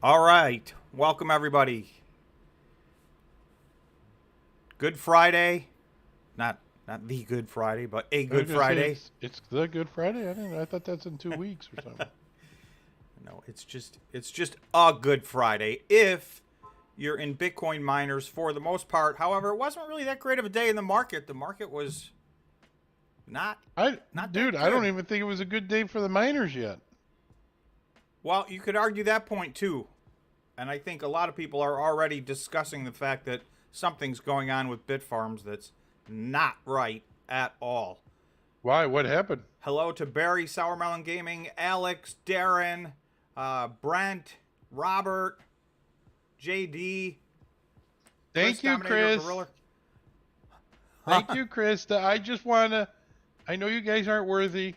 All right, welcome everybody. Good Friday, not the Good Friday, but a I was Good gonna say Friday. it's the Good Friday. I thought that's in 2 weeks or something. No, it's just a Good Friday if you're in Bitcoin miners for the most part. However, it wasn't really that great of a day in the market. The market was not that Dude, I don't good. even think it was a good day for the miners yet. Well, you could argue that point too. And I think a lot of people are already discussing the fact that something's going on with Bitfarms that's not right at all. Why? What happened? Hello to Barry, Sourmelon Gaming, Alex, Darren, Brent, Robert, JD, Thank you, Dominator Chris. Gorilla. Thank you, Chris. I just wanna. I know you guys aren't worthy.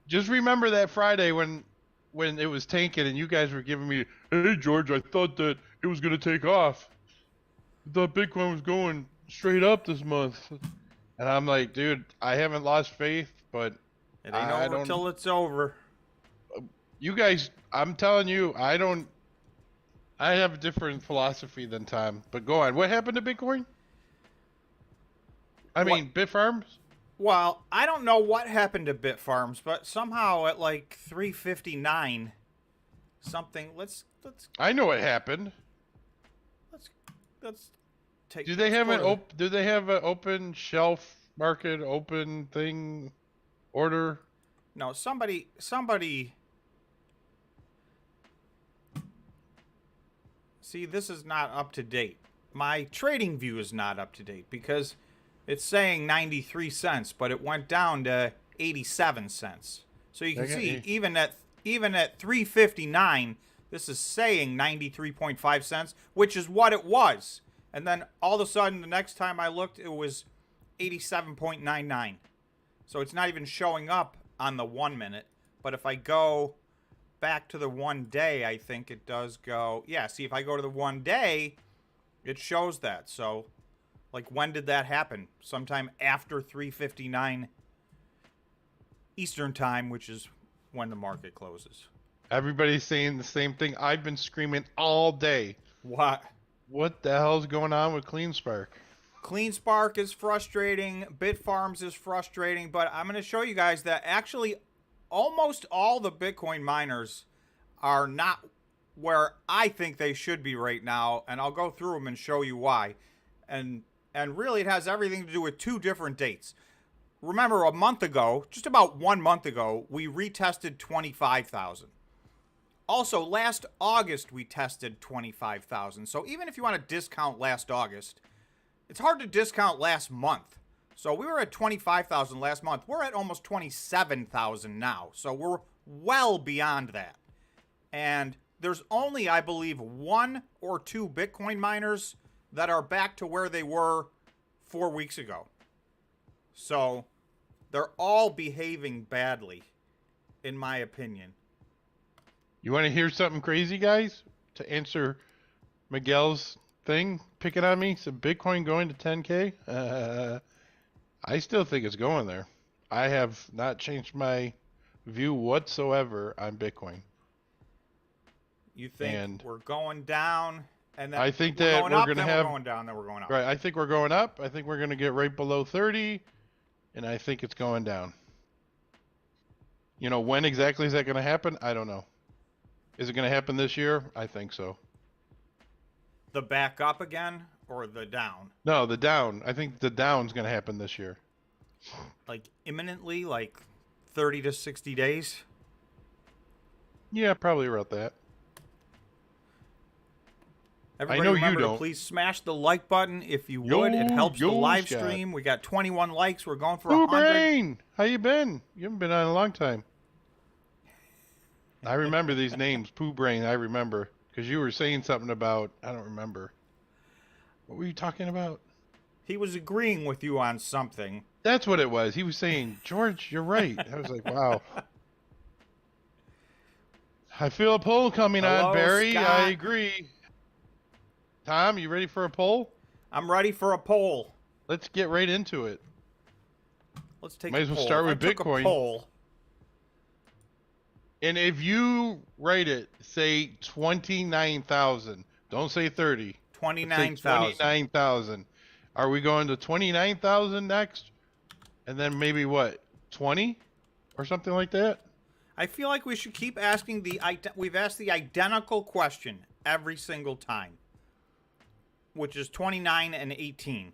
Just remember that Friday when it was tanking and you guys were giving me, "Hey George, I thought that it was gonna take off. I thought Bitcoin was going straight up this month." And I'm like, dude, I haven't lost faith, but It ain't I over don't. till it's over. You guys, I'm telling you, I don't. I have a different philosophy than Tom. But go on. What happened to Bitcoin? I What? mean, Bitfarms? Well, I don't know what happened to Bitfarms, but somehow at like 3:59, something. Let's I know what happened. let's take. Do they let's have go an to the- do they have an open shelf market, open thing order? No, somebody. See, this is not up to date. My trading view is not up to date because it's saying 93 cents, but it went down to 87 cents. So you can see even at 3:59, this is saying 93.5 cents, which is what it was. And then all of a sudden, the next time I looked, it was 87.99. So it's not even showing up on the 1 minute. But if I go back to the 1 day, I think it does go. Yeah, see, if I go to the 1 day, it shows that. So, like, when did that happen? Sometime after 3:59 Eastern time, which is when the market closes. Everybody's saying the same thing. I've been screaming all day. What? What the hell's going on with CleanSpark? CleanSpark is frustrating. Bitfarms is frustrating. But I'm going to show you guys that actually almost all the Bitcoin miners are not where I think they should be right now. And I'll go through them and show you why. And really, it has everything to do with two different dates. Remember, a month ago, just about 1 month ago, we retested 25,000. Also, last August, we tested 25,000. So even if you want to discount last August, it's hard to discount last month. So we were at 25,000 last month. We're at almost 27,000 now. So we're well beyond that. And there's only, I believe, 1 or 2 Bitcoin miners that are back to where they were 4 weeks ago. So they're all behaving badly, in my opinion. You want to hear something crazy, guys? To answer Miguel's thing, picking on me, some Bitcoin going to 10K. I still think it's going there. I have not changed my view whatsoever on Bitcoin. You think we're going down, and then I think we're that going we're up, going to then have we're going down, then we're going up. right. I think we're going up. I think we're going to get right below 30, and I think it's going down. You know, when exactly is that going to happen? I don't know. Is it going to happen this year? I think so. The back up again or the down? No, the down. I think the down's going to happen this year. Like imminently, like 30 to 60 days? Yeah, probably about that. Everybody I know remember you to don't. please smash the like button if you would. It helps the live Scott. stream. We got 21 likes. We're going for Pooh 100. Brain! How you been? You haven't been on in a long time. I remember these names. Pooh Brain, I remember. Because you were saying something about, I don't remember. What were you talking about? He was agreeing with you on something. That's what it was. He was saying, George, you're right. I was like, wow. I feel a poll coming Hello, on, Barry. Scott. I agree. Tom, you ready for a poll? I'm ready for a poll. Let's get right into it. Let's take Might a as well poll. start If with I took Bitcoin. a poll, And if you write it, say 29,000. Don't say 30. Let's say 29,000. 29,000. Are we going to 29,000 next? And then maybe what? 20 or something like that? I feel like we should keep asking we've asked the identical question every single time, which is 29 and 18.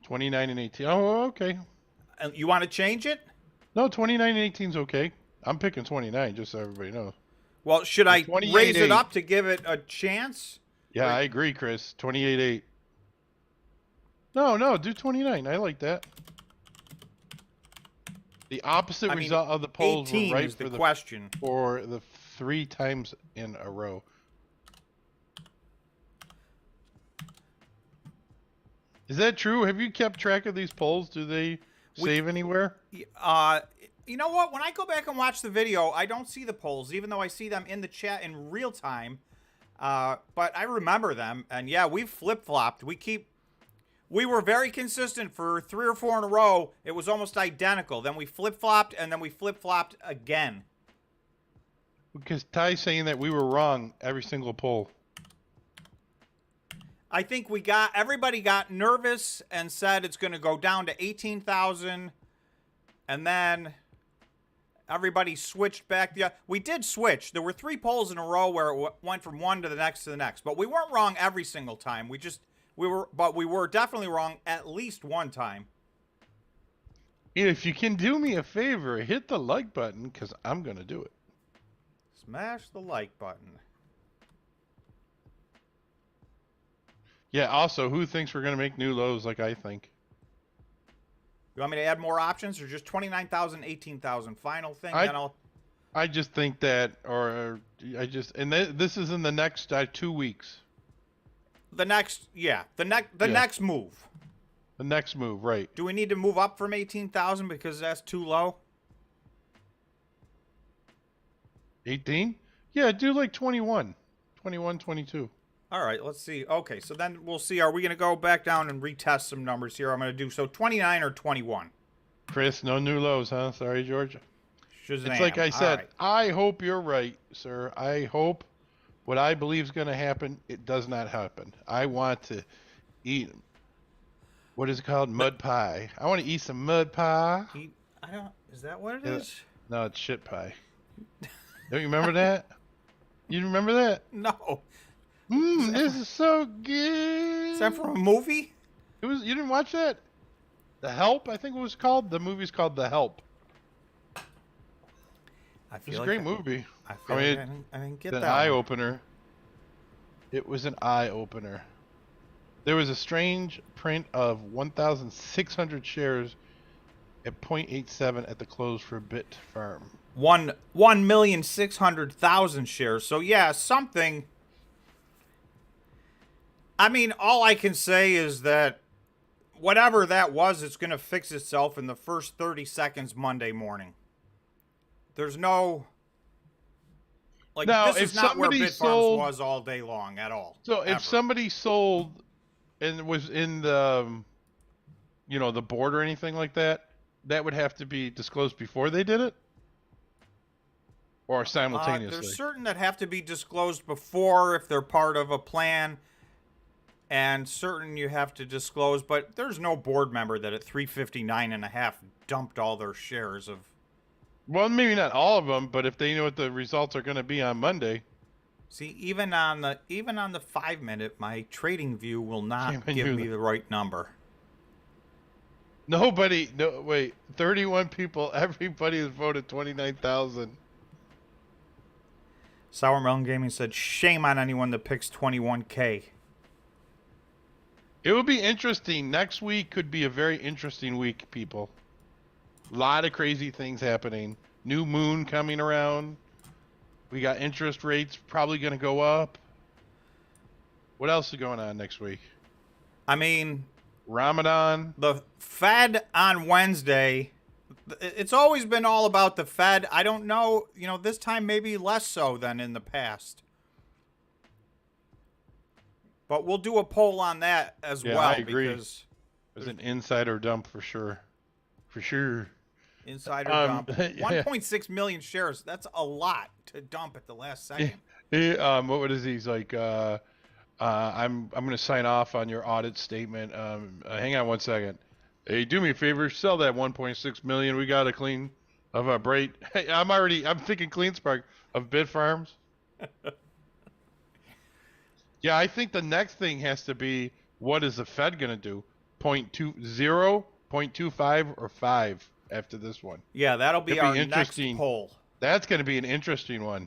29 and 18. Oh, okay. You want to change it? No, 29 and 18 is okay. I'm picking 29 just so everybody knows. Well, should I raise it 28.8. up to give it a chance? Yeah, I agree, Chris. 28.8. No, do 29. I like that. The opposite result of the polls were 18 right is for the question. for the 3 times in a row. Is that true? Have you kept track of these polls? Do they save anywhere? You know what? When I go back and watch the video, I don't see the polls, even though I see them in the chat in real time. But I remember them, and yeah, we've flip-flopped. We were very consistent for 3 or 4 in a row. It was almost identical. Then we flip-flopped, and then we flip-flopped again. Because Ty's saying that we were wrong every single poll. I think everybody got nervous and said it's going to go down to 18,000, and then everybody switched back. We did switch. There were 3 polls in a row where it went from one to the next, but we weren't wrong every single time. We were definitely wrong at least one time. If you can do me a favor, hit the like button, because I'm going to do it. Smash the like button. Yeah, also, who thinks we're going to make new lows like I think? You want me to add more options or just 29,000, 18,000? Final thing, I just think that, and this is in the next 2 weeks. The next move. The next move, right. Do we need to move up from 18,000 because that's too low? 18? Yeah, do like 21. 21, 22. All right, let's see. Okay, so then we'll see. Are we going to go back down and retest some numbers here? I'm going to do 29 or 21. Chris, no new lows, huh? Sorry, Georgia. Shazam. It's like I said, right. I hope you're right, sir. I hope what I believe is going to happen, it does not happen. I want to eat, what is it called? Mud pie. I want to eat some mud pie. Is that what it is? No, it's shit pie. Don't you remember that? You remember that? No. This is so good. Is that from a movie? You didn't watch that? The Help, I think it was called. The movie's called The Help. It's a great movie. I didn't get that. An eye opener. It was an eye opener. There was a strange print of 1,600 shares at 0.87 at the close for Bitfarm. 1,600,000 shares. So yeah, something. I mean, all I can say is that whatever that was, it's going to fix itself in the first 30 seconds Monday morning. There's no... this is not where Bitfarms was all day long at all. So if somebody sold and was in the, the board or anything like that, that would have to be disclosed before they did it? Or simultaneously? There's certain that have to be disclosed before if they're part of a plan, and certain you have to disclose, but there's no board member that at 359.5 dumped all their shares of... Well, maybe not all of them, but if they know what the results are going to be on Monday. See, even on the 5-minute, my trading view will not give me the right number. No, wait, 31 people, everybody has voted 29,000. Sour Melon Gaming said, shame on anyone that picks 21K. It would be interesting. Next week could be a very interesting week, people. A lot of crazy things happening. New moon coming around. We got interest rates probably going to go up. What else is going on next week? I mean... Ramadan. The Fed on Wednesday. It's always been all about the Fed. I don't know, this time maybe less so than in the past. But we'll do a poll on that as well. I agree. Because there's an insider dump for sure. For sure. Insider Um, dump. yeah, 1.6 million shares. That's a lot to dump at the last second. what is he? He's like, I'm gonna sign off on your audit statement. Hang on one second. Hey, do me a favor, sell that 1.6 million. We got a clean of a bright. Hey, I'm thinking CleanSpark of Bitfarms. Yeah, I think the next thing has to be, what is the Fed gonna do? 0.20, 0.25, or 5 after this one. Yeah, that'll be Could be our next interesting. poll. That's gonna be an interesting one.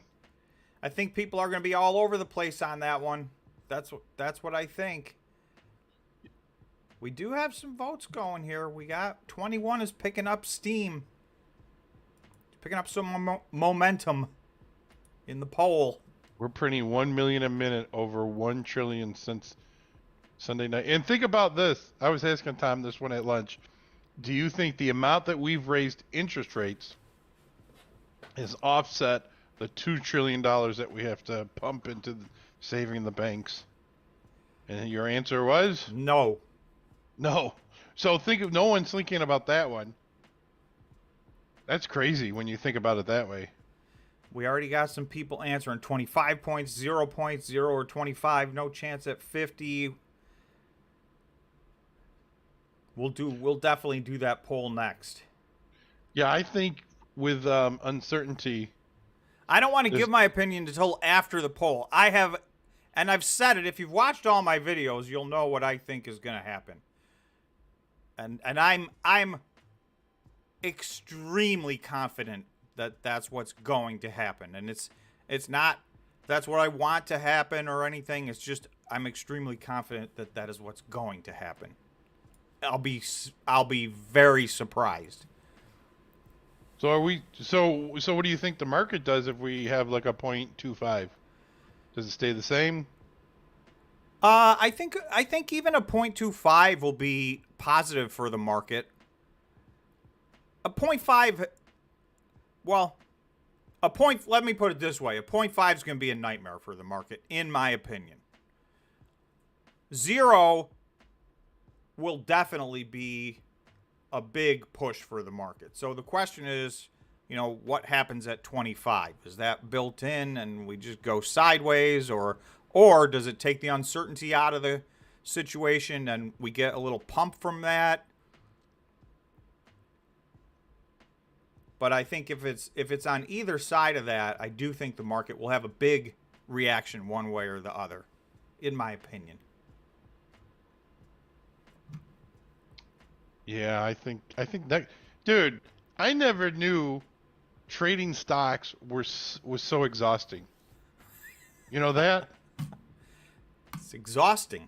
I think people are going to be all over the place on that one. That's what I think. We do have some votes going here. We got 21 is picking up steam. Picking up some momentum in the poll. We're printing 1 million a minute, over 1 trillion since Sunday night. And think about this. I was asking Tom this one at lunch. Do you think the amount that we've raised interest rates has offset the $2 trillion that we have to pump into saving the banks? And your answer was No. no. So think of, no one's thinking about that one. That's crazy when you think about it that way. We already got some people answering 25 points, 0 points, 0 or 25. No chance at 50. We'll definitely do that poll next. Yeah, I think with uncertainty. I don't want to give my opinion until after the poll. I've said it. If you've watched all my videos, you'll know what I think is going to happen. And I'm extremely confident that that's what's going to happen. And it's not that's what I want to happen or anything. It's just I'm extremely confident that that is what's going to happen. I'll be very surprised. So are we? So what do you think the market does if we have like a 0.25? Does it stay the same? I think even a 0.25 will be positive for the market. A 0.5, well, let me put it this way. A 0.5 is going to be a nightmare for the market, in my opinion. 0 will definitely be a big push for the market. So the question is, what happens at 25? Is that built in and we just go sideways, or does it take the uncertainty out of the situation and we get a little pump from that? But I think if it's on either side of that, I do think the market will have a big reaction one way or the other, in my opinion. Yeah, I think that, dude. I never knew trading stocks was so exhausting. You know that? It's exhausting.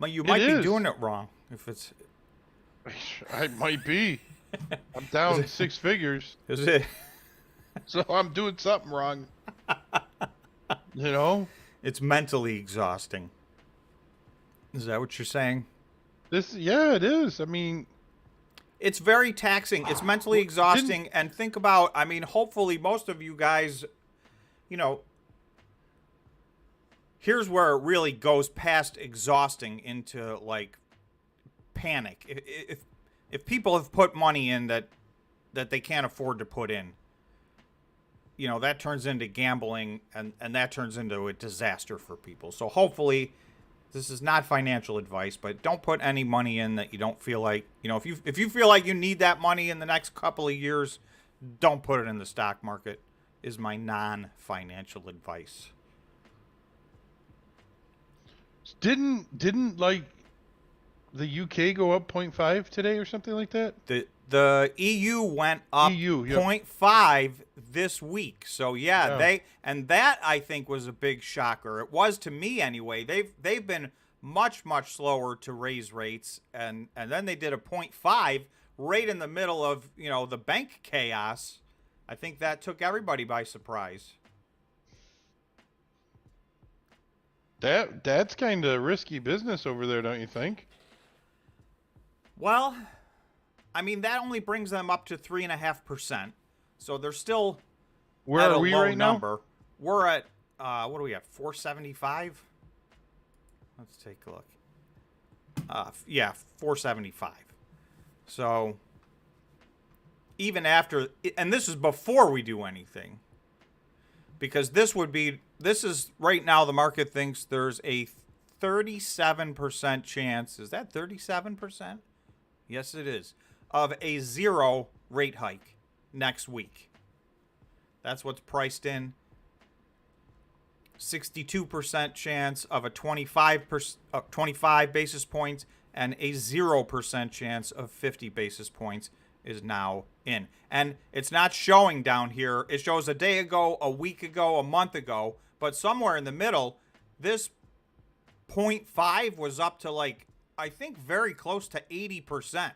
You might be doing it wrong if it's. I might be. I'm down 6 figures. Is it? So I'm doing something wrong. You know? It's mentally exhausting. Is that what you're saying? Yeah, it is. I mean, it's very taxing. It's mentally exhausting. And think about, hopefully most of you guys, here's where it really goes past exhausting into like panic. If people have put money in that they can't afford to put in, that turns into gambling and that turns into a disaster for people. So hopefully, this is not financial advice, but don't put any money in that you don't feel like, if you feel like you need that money in the next couple of years, don't put it in the stock market, is my non-financial advice. Didn't like the UK go up 0.5 today or something like that? The EU went up 0.5 this week. So yeah, that I think was a big shocker. It was to me anyway. They've been much slower to raise rates, and then they did a 0.5 right in the middle of the bank chaos. I think that took everybody by surprise. That's kind of risky business over there, don't you think? Well, that only brings them up to 3.5%. So they're still Where at are a we low right number. now? We're at what are we at? 475. Let's take a look. Yeah, 475. So even after, and this is before we do anything, because this is right now the market thinks there's a 37% chance. Is that 37%? Yes, it is. Of a 0 rate hike next week. That's what's priced in. 62% chance of a 25 basis points, and a 0% chance of 50 basis points is now in. And it's not showing down here. It shows a day ago, a week ago, a month ago, but somewhere in the middle, this 0.5 was up to, like, I think very close to 80%.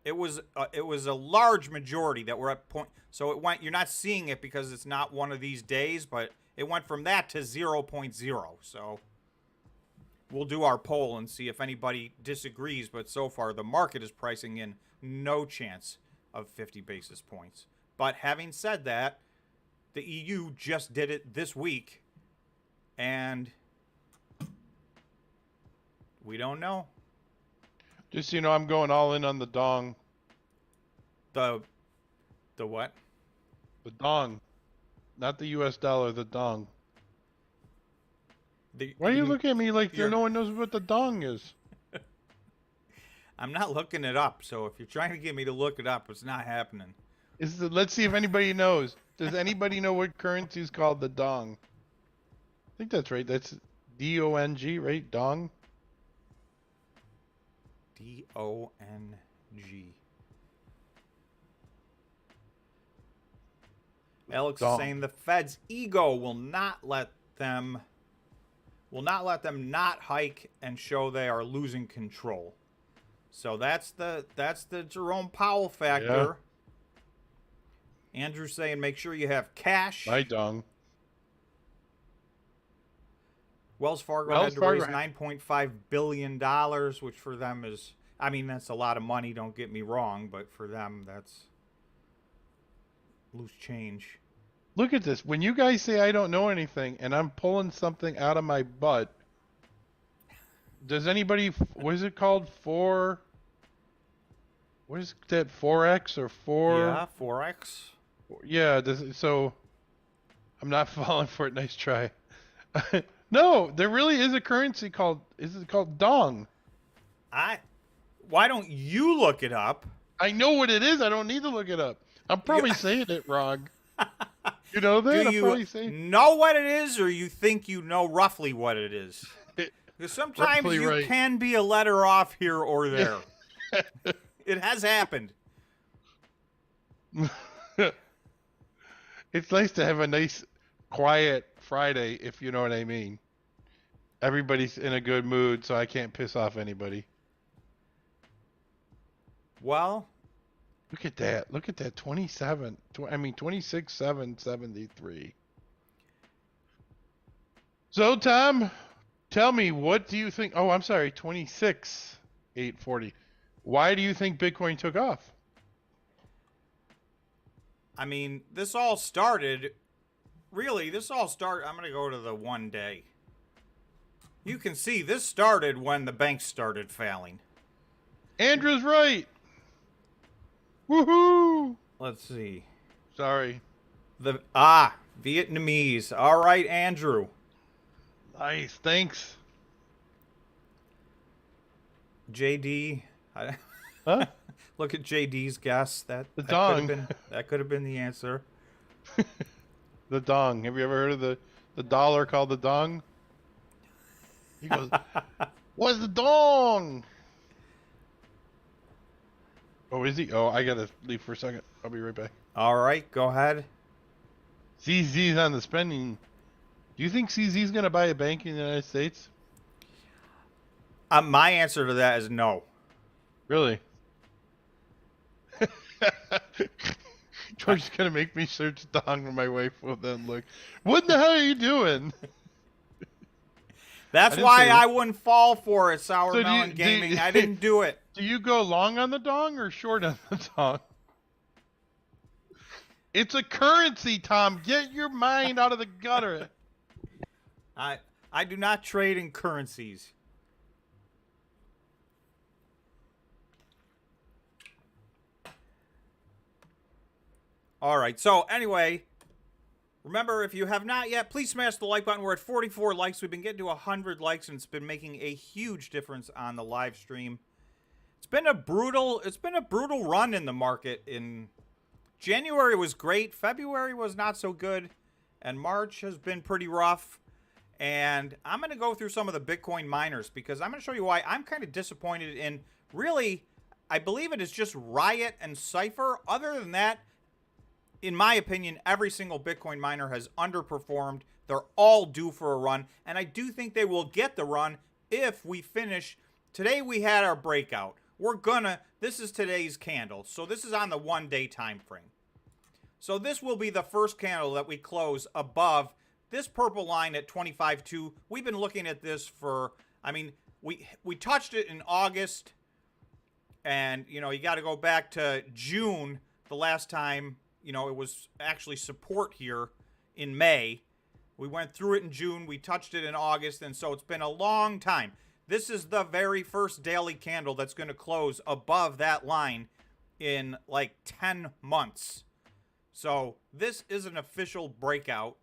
It was a large majority that were at point. So it went. You're not seeing it because it's not one of these days, but it went from that to 0.0. So we'll do our poll and see if anybody disagrees. But so far, the market is pricing in no chance of 50 basis points. But having said that, the EU just did it this week, and we don't know. Just so you know, I'm going all in on the dong. The what? The dong. Not the US dollar, the dong. Why are you looking at me like no one knows what the dong is? I'm not looking it up, so if you're trying to get me to look it up, it's not happening. Let's see if anybody knows. Does anybody know what currency is called the dong? I think that's right. That's D-O-N-G, right? Dong? D-O-N-G. Alex Dong. is saying the Fed's ego will not let them not hike and show they are losing control. So that's the Jerome Powell factor. Yeah. Andrew's saying make sure you have cash. My dong. Wells Fargo had to raise $9.5 billion, which for them is, I mean, that's a lot of money, don't get me wrong, but for them, that's loose change. Look at this. When you guys say I don't know anything and I'm pulling something out of my butt, does anybody, what is it called? What is that, 4X or 4? Yeah, 4X. Yeah, so I'm not falling for it. Nice try. No, there really is a currency called, is it called dong? Why don't you look it up? I know what it is. I don't need to look it up. I'm probably saying it wrong. You know that? Do you know what it is, or you think you know roughly what it is? Because sometimes you can be a letter off here or there. It has happened. It's nice to have a nice, quiet Friday, if you know what I mean. Everybody's in a good mood, so I can't piss off anybody. Well, look at that. Look at that. 26,773. So, Tom, tell me, what do you think? Oh, I'm sorry. 26,840. Why do you think Bitcoin took off? I mean, this all started. I'm going to go to the 1 day. You can see this started when the banks started failing. Andrew's right. Woohoo! Let's see. Sorry. Vietnamese. All right, Andrew. Nice. Thanks. JD. Huh? Look at JD's guess. That could have been the answer. The dong. Have you ever heard of the dollar called the dong? He goes, "What's the dong?" Oh, is he? Oh, I gotta leave for a second. I'll be right back. All right, go ahead. CZ's on the spending. Do you think CZ's gonna buy a bank in the United States? My answer to that is no. Really? George's gonna make me search dong when my wife will then look. What the hell are you doing? That's why I wouldn't fall for it, Sour Melon Gaming. I didn't do it. Do you go long on the dong or short on the dong? It's a currency, Tom. Get your mind out of the gutter. I do not trade in currencies. All right. So anyway, remember, if you have not yet, please smash the like button. We're at 44 likes. We've been getting to 100 likes, and it's been making a huge difference on the live stream. It's been a brutal run in the market. In January was great, February was not so good, and March has been pretty rough. And I'm going to go through some of the Bitcoin miners because I'm going to show you why I'm kind of disappointed in, really, I believe it is just Riot and Cypher. Other than that, in my opinion, every single Bitcoin miner has underperformed. They're all due for a run, and I do think they will get the run if we finish. Today we had our breakout. This is today's candle, so this is on the 1-day time frame. So this will be the first candle that we close above this purple line at 25.2. We've been looking at this for, I mean, we touched it in August, and, you know, you got to go back to June, the last time, you know, it was actually support here in May. We went through it in June. We touched it in August, and so it's been a long time. This is the very first daily candle that's going to close above that line in like 10 months. So this is an official breakout.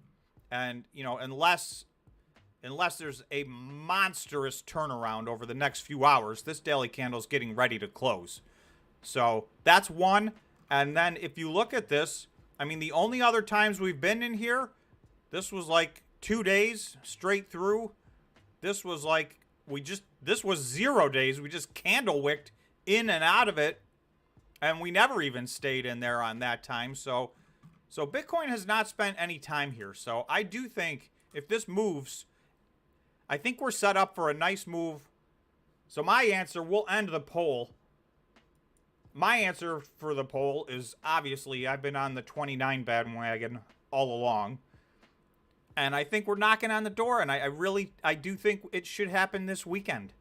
And, you know, unless there's a monstrous turnaround over the next few hours, this daily candle is getting ready to close. So that's one. And then if you look at this, I mean, the only other times we've been in here, this was like 2 days straight through. This was like, this was 0 days. We just candle wicked in and out of it. And we never even stayed in there on that time. So Bitcoin has not spent any time here. So I do think if this moves, I think we're set up for a nice move. So my answer, we'll end the poll. My answer for the poll is obviously I've been on the 29 bandwagon all along. And I think we're knocking on the door, and I do think it should happen this weekend.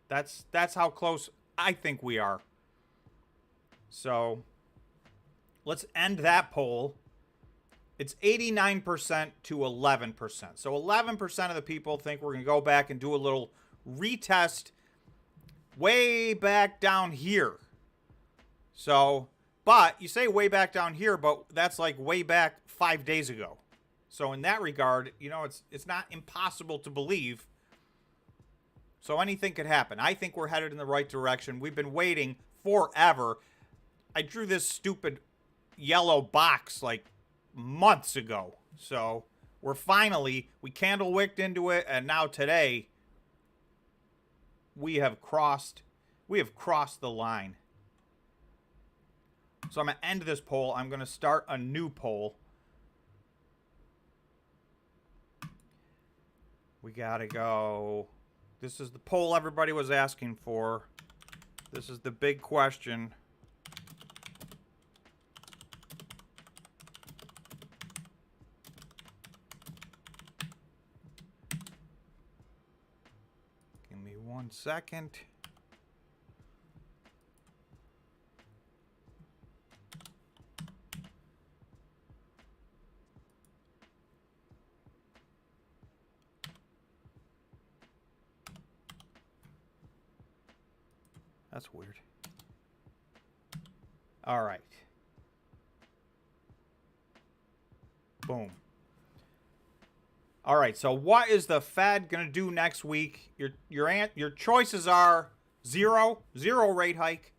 That's how close I think we are. So let's end that poll. It's 89% to 11%. So 11% of the people think we're going to go back and do a little retest way back down here. So, but you say way back down here, but that's like way back 5 days ago. So in that regard, you know, it's not impossible to believe. So anything could happen. I think we're headed in the right direction. We've been waiting forever. I drew this stupid yellow box like months ago. So we candle wicked into it, and now today we have crossed the line. So I'm going to end this poll. I'm going to start a new poll. We got to go. This is the poll everybody was asking for. This is the big question. Give me 1 second. That's weird. All right. Boom. All right, so what is the Fed going to do next week? Your choices are zero rate hike,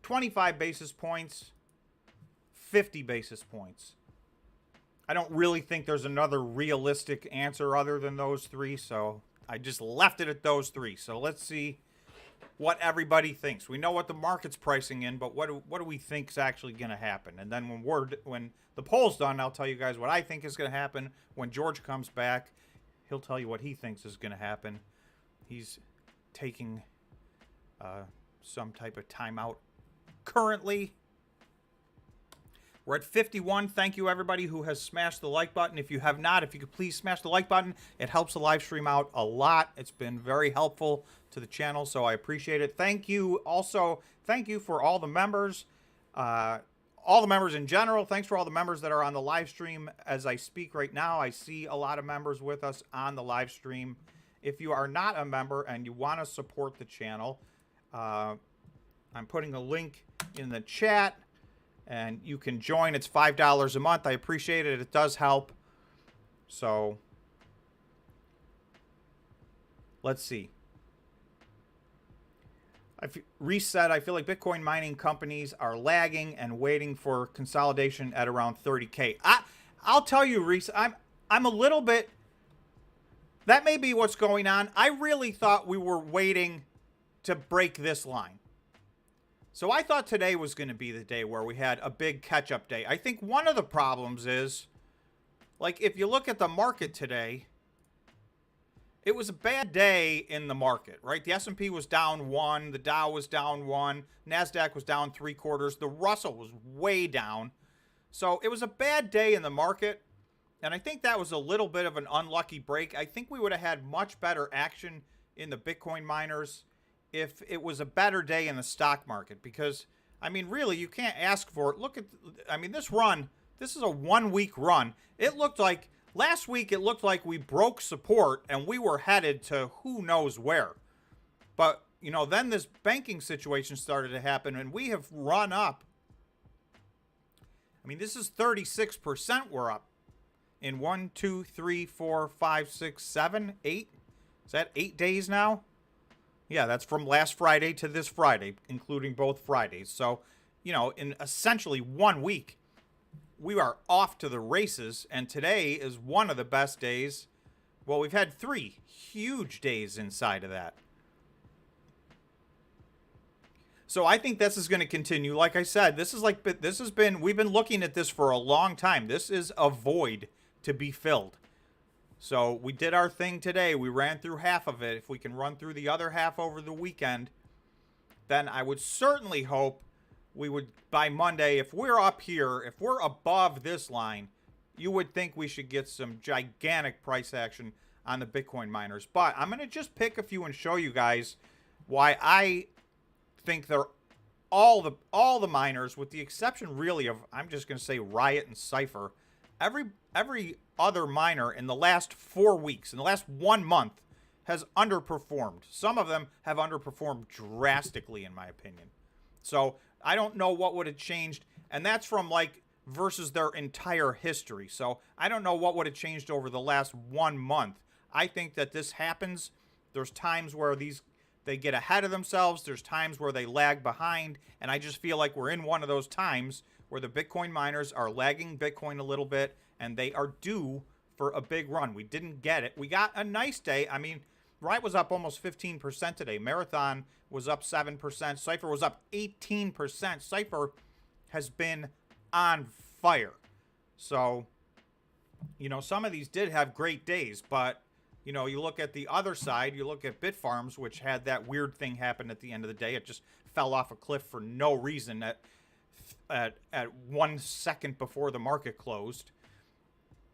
25 basis points, 50 basis points. I don't really think there's another realistic answer other than those three, so I just left it at those three. So let's see what everybody thinks. We know what the market's pricing in, but what do we think is actually going to happen? And then when the poll's done, I'll tell you guys what I think is going to happen. When George comes back, he'll tell you what he thinks is going to happen. He's taking some type of timeout currently. We're at 51. Thank you, everybody who has smashed the like button. If you have not, if you could please smash the like button. It helps the live stream out a lot. It's been very helpful to the channel, so I appreciate it. Thank you. Also, thank you for all the members, in general. Thanks for all the members that are on the live stream as I speak right now. I see a lot of members with us on the live stream. If you are not a member and you want to support the channel, I'm putting a link in the chat. And you can join. It's $5 a month. I appreciate it. It does help. So let's see. Reset. I feel like Bitcoin mining companies are lagging and waiting for consolidation at around 30K. I'll tell you, Reese, I'm a little bit. That may be what's going on. I really thought we were waiting to break this line. So I thought today was going to be the day where we had a big catch-up day. I think one of the problems is, like, if you look at the market today, it was a bad day in the market, right? The S&P was down 1, the Dow was down 1, NASDAQ was down 3/4, the Russell was way down. So it was a bad day in the market, and I think that was a little bit of an unlucky break. I think we would have had much better action in the Bitcoin miners if it was a better day in the stock market, because, I mean, really, you can't ask for it. Look at, I mean, this run, this is a 1-week run. It looked like, last week, it looked like we broke support and we were headed to who knows where. But, you know, then this banking situation started to happen and we have run up. I mean, this is 36% we're up in 1, 2, 3, 4, 5, 6, 7, 8. Is that 8 days now? Yeah, that's from last Friday to this Friday, including both Fridays. So, you know, in essentially 1 week, we are off to the races, and today is one of the best days. Well, we've had 3 huge days inside of that. So I think this is going to continue. Like I said, we've been looking at this for a long time. This is a void to be filled. So we did our thing today. We ran through half of it. If we can run through the other half over the weekend, then I would certainly hope we would, by Monday, if we're up here, if we're above this line, you would think we should get some gigantic price action on the Bitcoin miners. But I'm going to just pick a few and show you guys why I think they're all the miners, with the exception really of, I'm just going to say Riot and Cypher. Every other miner in the last 4 weeks, in the last 1 month, has underperformed. Some of them have underperformed drastically, in my opinion. So I don't know what would have changed, and that's from like versus their entire history. So I don't know what would have changed over the last 1 month. I think that this happens. There's times where they get ahead of themselves. There's times where they lag behind, and I just feel like we're in one of those times where the Bitcoin miners are lagging Bitcoin a little bit, and they are due for a big run. We didn't get it. We got a nice day. I mean, Riot was up almost 15% today. Marathon was up 7%. Cypher was up 18%. Cypher has been on fire. So, you know, some of these did have great days, but, you know, you look at the other side, you look at Bitfarms, which had that weird thing happen at the end of the day. It just fell off a cliff for no reason at 1 second before the market closed.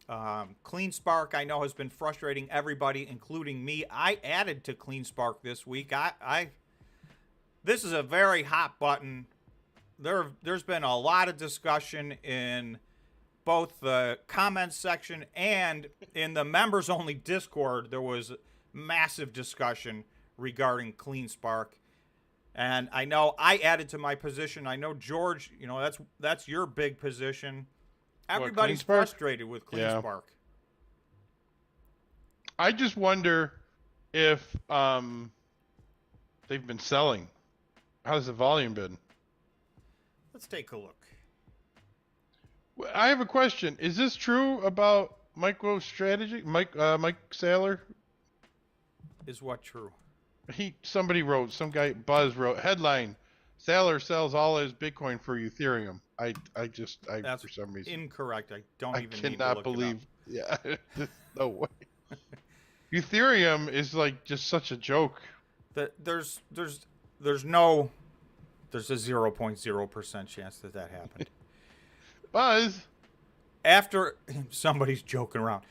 Cleanspark, I know, has been frustrating everybody, including me. I added to Cleanspark this week. This is a very hot button. There's been a lot of discussion in both the comments section and in the members-only Discord. There was massive discussion regarding Cleanspark. And I know I added to my position. I know, George, you know, that's your big position. Everybody's frustrated with Cleanspark. Yeah. I just wonder if they've been selling. How's the volume been? Let's take a look. I have a question. Is this true about MicroStrategy? Mike Saylor? Is what true? Somebody wrote, some guy, Buzz wrote, headline, Saylor sells all his Bitcoin for Ethereum. That's for some reason incorrect. I don't even need to cannot look believe. It up. Yeah, no way. Ethereum is like just such a joke. There's a 0.0% chance that happened. Buzz. After somebody's joking around,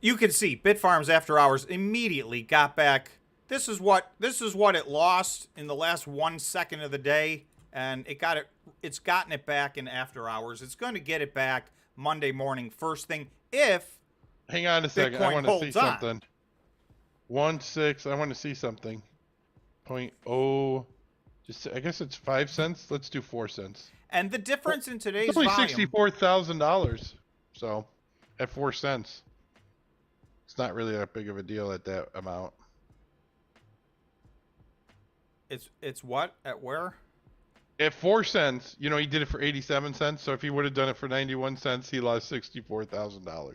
you can see Bitfarms after hours immediately got back. This is what it lost in the last 1 second of the day, and it's gotten it back in after hours. It's going to get it back Monday morning first thing if hang on a second. Bitcoin I want to see on. something. 1.6. I want to see something. 0.0. Just I guess it's 5 cents. Let's do 4 cents. And the difference in today's It's only volume, $64,000. So, at 4 cents, it's not really that big of a deal at that amount. it's what at where? At 4 cents, you know, he did it for 87 cents. So if he would have done it for 91 cents, he lost $64,000.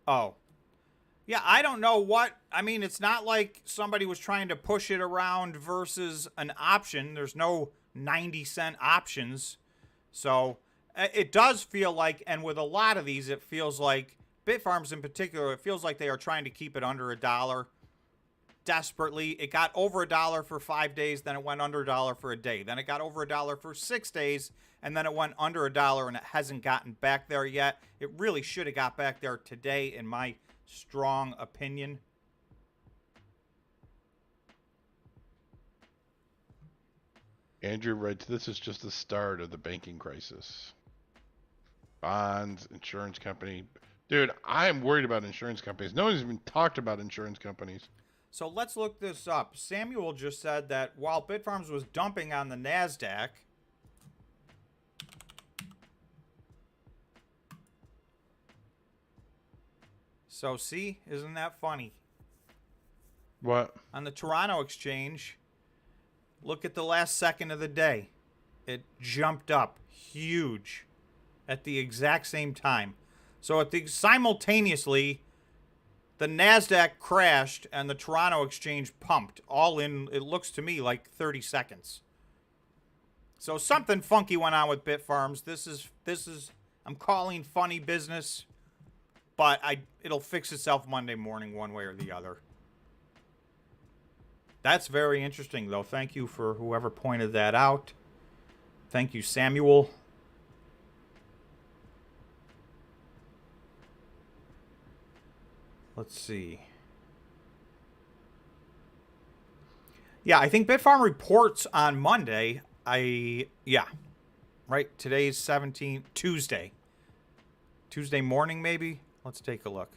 Oh, yeah. I don't know what. I mean, it's not like somebody was trying to push it around versus an option. There's no 90-cent options. So it does feel like, and with a lot of these, it feels like Bitfarms in particular, it feels like they are trying to keep it under $1 desperately. It got over $1 for 5 days, then it went under $1 for a day. Then it got over $1 for 6 days, and then it went under $1, and it hasn't gotten back there yet. It really should have got back there today, in my strong opinion. Andrew writes, this is just the start of the banking crisis. Bonds, insurance company. Dude, I am worried about insurance companies. No one's even talked about insurance companies. So let's look this up. Samuel just said that while Bitfarms was dumping on the NASDAQ, so see, isn't that funny? What? On the Toronto Exchange, look at the last second of the day. It jumped up huge at the exact same time. So simultaneously, the NASDAQ crashed and the Toronto Exchange pumped, all in, it looks to me, like 30 seconds. So something funky went on with Bitfarms. This is I'm calling funny business, but it'll fix itself Monday morning one way or the other. That's very interesting, though. Thank you for whoever pointed that out. Thank you, Samuel. Let's see. Yeah, I think Bitfarm reports on Monday. Right? Today's 17th, Tuesday. Tuesday morning, maybe? Let's take a look.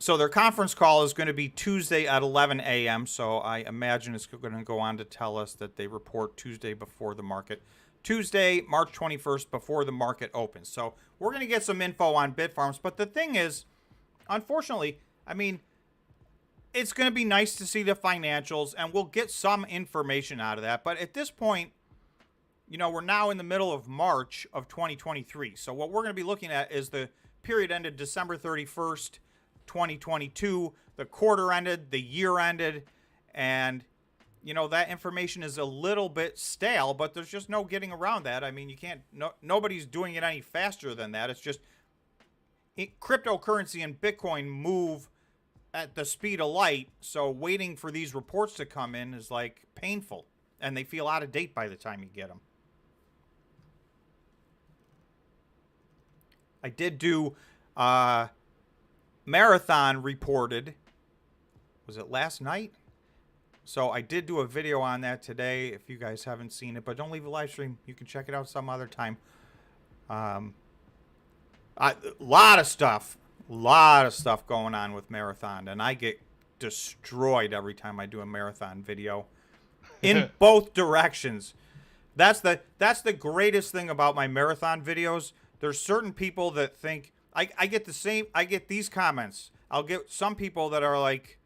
So their conference call is going to be Tuesday at 11 a.m. So I imagine it's going to go on to tell us that they report Tuesday before the market. Tuesday, March 21st, before the market opens. So we're going to get some info on Bitfarms. But the thing is, unfortunately, I mean, it's going to be nice to see the financials, and we'll get some information out of that. But at this point, you know, we're now in the middle of March of 2023. So what we're going to be looking at is the period ended December 31st, 2022. The quarter ended, the year ended, and you know, that information is a little bit stale, but there's just no getting around that. I mean, you can't, nobody's doing it any faster than that. It's just cryptocurrency and Bitcoin move at the speed of light. So waiting for these reports to come in is like painful, and they feel out of date by the time you get them. I did do, Marathon reported, was it last night? So I did do a video on that today, if you guys haven't seen it. But don't leave a live stream. You can check it out some other time. A lot of stuff going on with Marathon. And I get destroyed every time I do a Marathon video. In both directions. That's the greatest thing about my Marathon videos. There's certain people that think... I get I get these comments. I'll get some people that are like...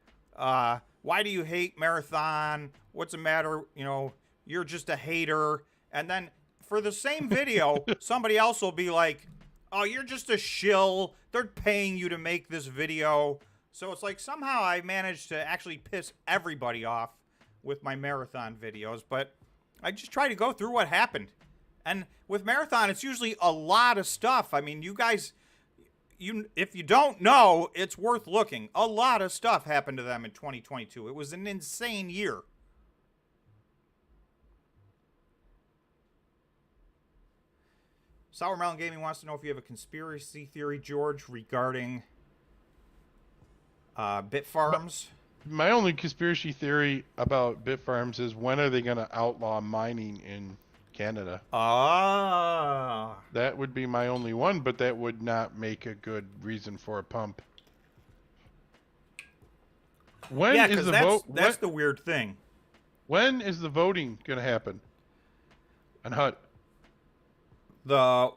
why do you hate Marathon? What's the matter? You know, you're just a hater. And then for the same video, somebody else will be like, oh, you're just a shill. They're paying you to make this video. So it's like somehow I managed to actually piss everybody off with my Marathon videos. But I just try to go through what happened. And with Marathon, it's usually a lot of stuff. I mean, you guys... if you don't know, it's worth looking. A lot of stuff happened to them in 2022. It was an insane year. Sour Melon Gaming wants to know if you have a conspiracy theory, George, regarding Bitfarms. My only conspiracy theory about Bitfarms is, when are they going to outlaw mining in Canada? That would be my only one, but that would not make a good reason for a pump. When Yeah, is because the that's vote? that's the weird thing. When is the voting going to happen on HUT? The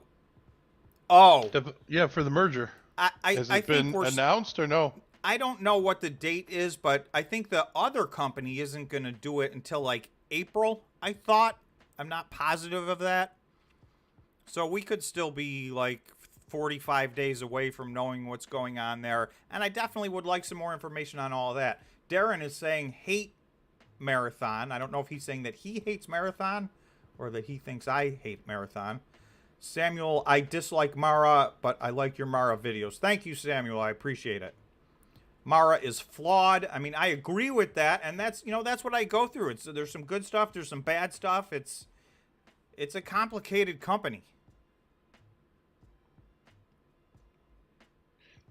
oh, Yeah, for the merger. Has I it think been announced or no? I don't know what the date is, but I think the other company isn't going to do it until like April. I thought. I'm not positive of that. So we could still be like 45 days away from knowing what's going on there. And I definitely would like some more information on all of that. Darren is saying hate Marathon. I don't know if he's saying that he hates Marathon or that he thinks I hate Marathon. Samuel, I dislike Mara, but I like your Mara videos. Thank you, Samuel. I appreciate it. Mara is flawed. I mean, I agree with that, and that's that's what I go through. There's some good stuff, there's some bad stuff. It's a complicated company.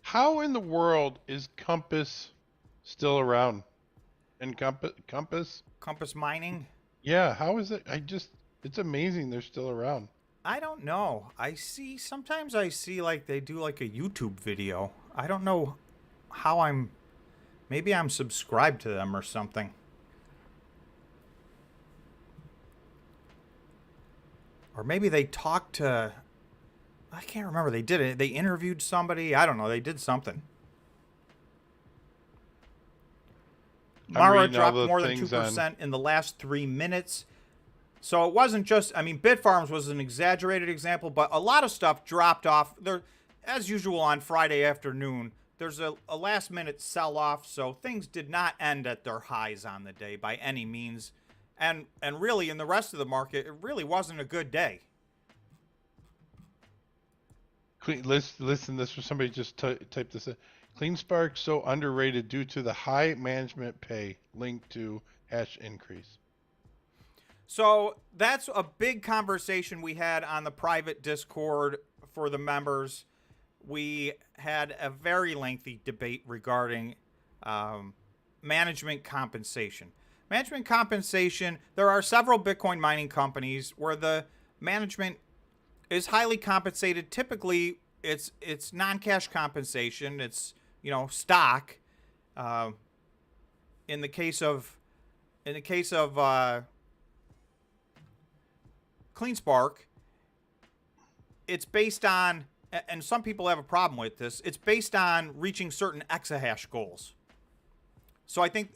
How in the world is Compass still around? And Compass? Compass Mining? Yeah, how is it? It's amazing they're still around. I don't know. Sometimes I see like they do like a YouTube video. I don't know how maybe I'm subscribed to them or something. Or maybe they talked to, I can't remember. They did it. They interviewed somebody. I don't know. They did something. Mara dropped more than 2% in the last 3 minutes. So it wasn't just, I mean, Bitfarms was an exaggerated example, but a lot of stuff dropped off. There, as usual on Friday afternoon, there's a last minute sell-off, so things did not end at their highs on the day by any means. And really, in the rest of the market, it really wasn't a good day. Listen, this was somebody just typed this in. CleanSpark so underrated due to the high management pay linked to hash increase. So that's a big conversation we had on the private Discord for the members. We had a very lengthy debate regarding management compensation. Management compensation, there are several Bitcoin mining companies where the management is highly compensated. Typically, it's non-cash compensation. It's, stock. In the case of CleanSpark, it's based on, and some people have a problem with this, it's based on reaching certain exahash goals. So I think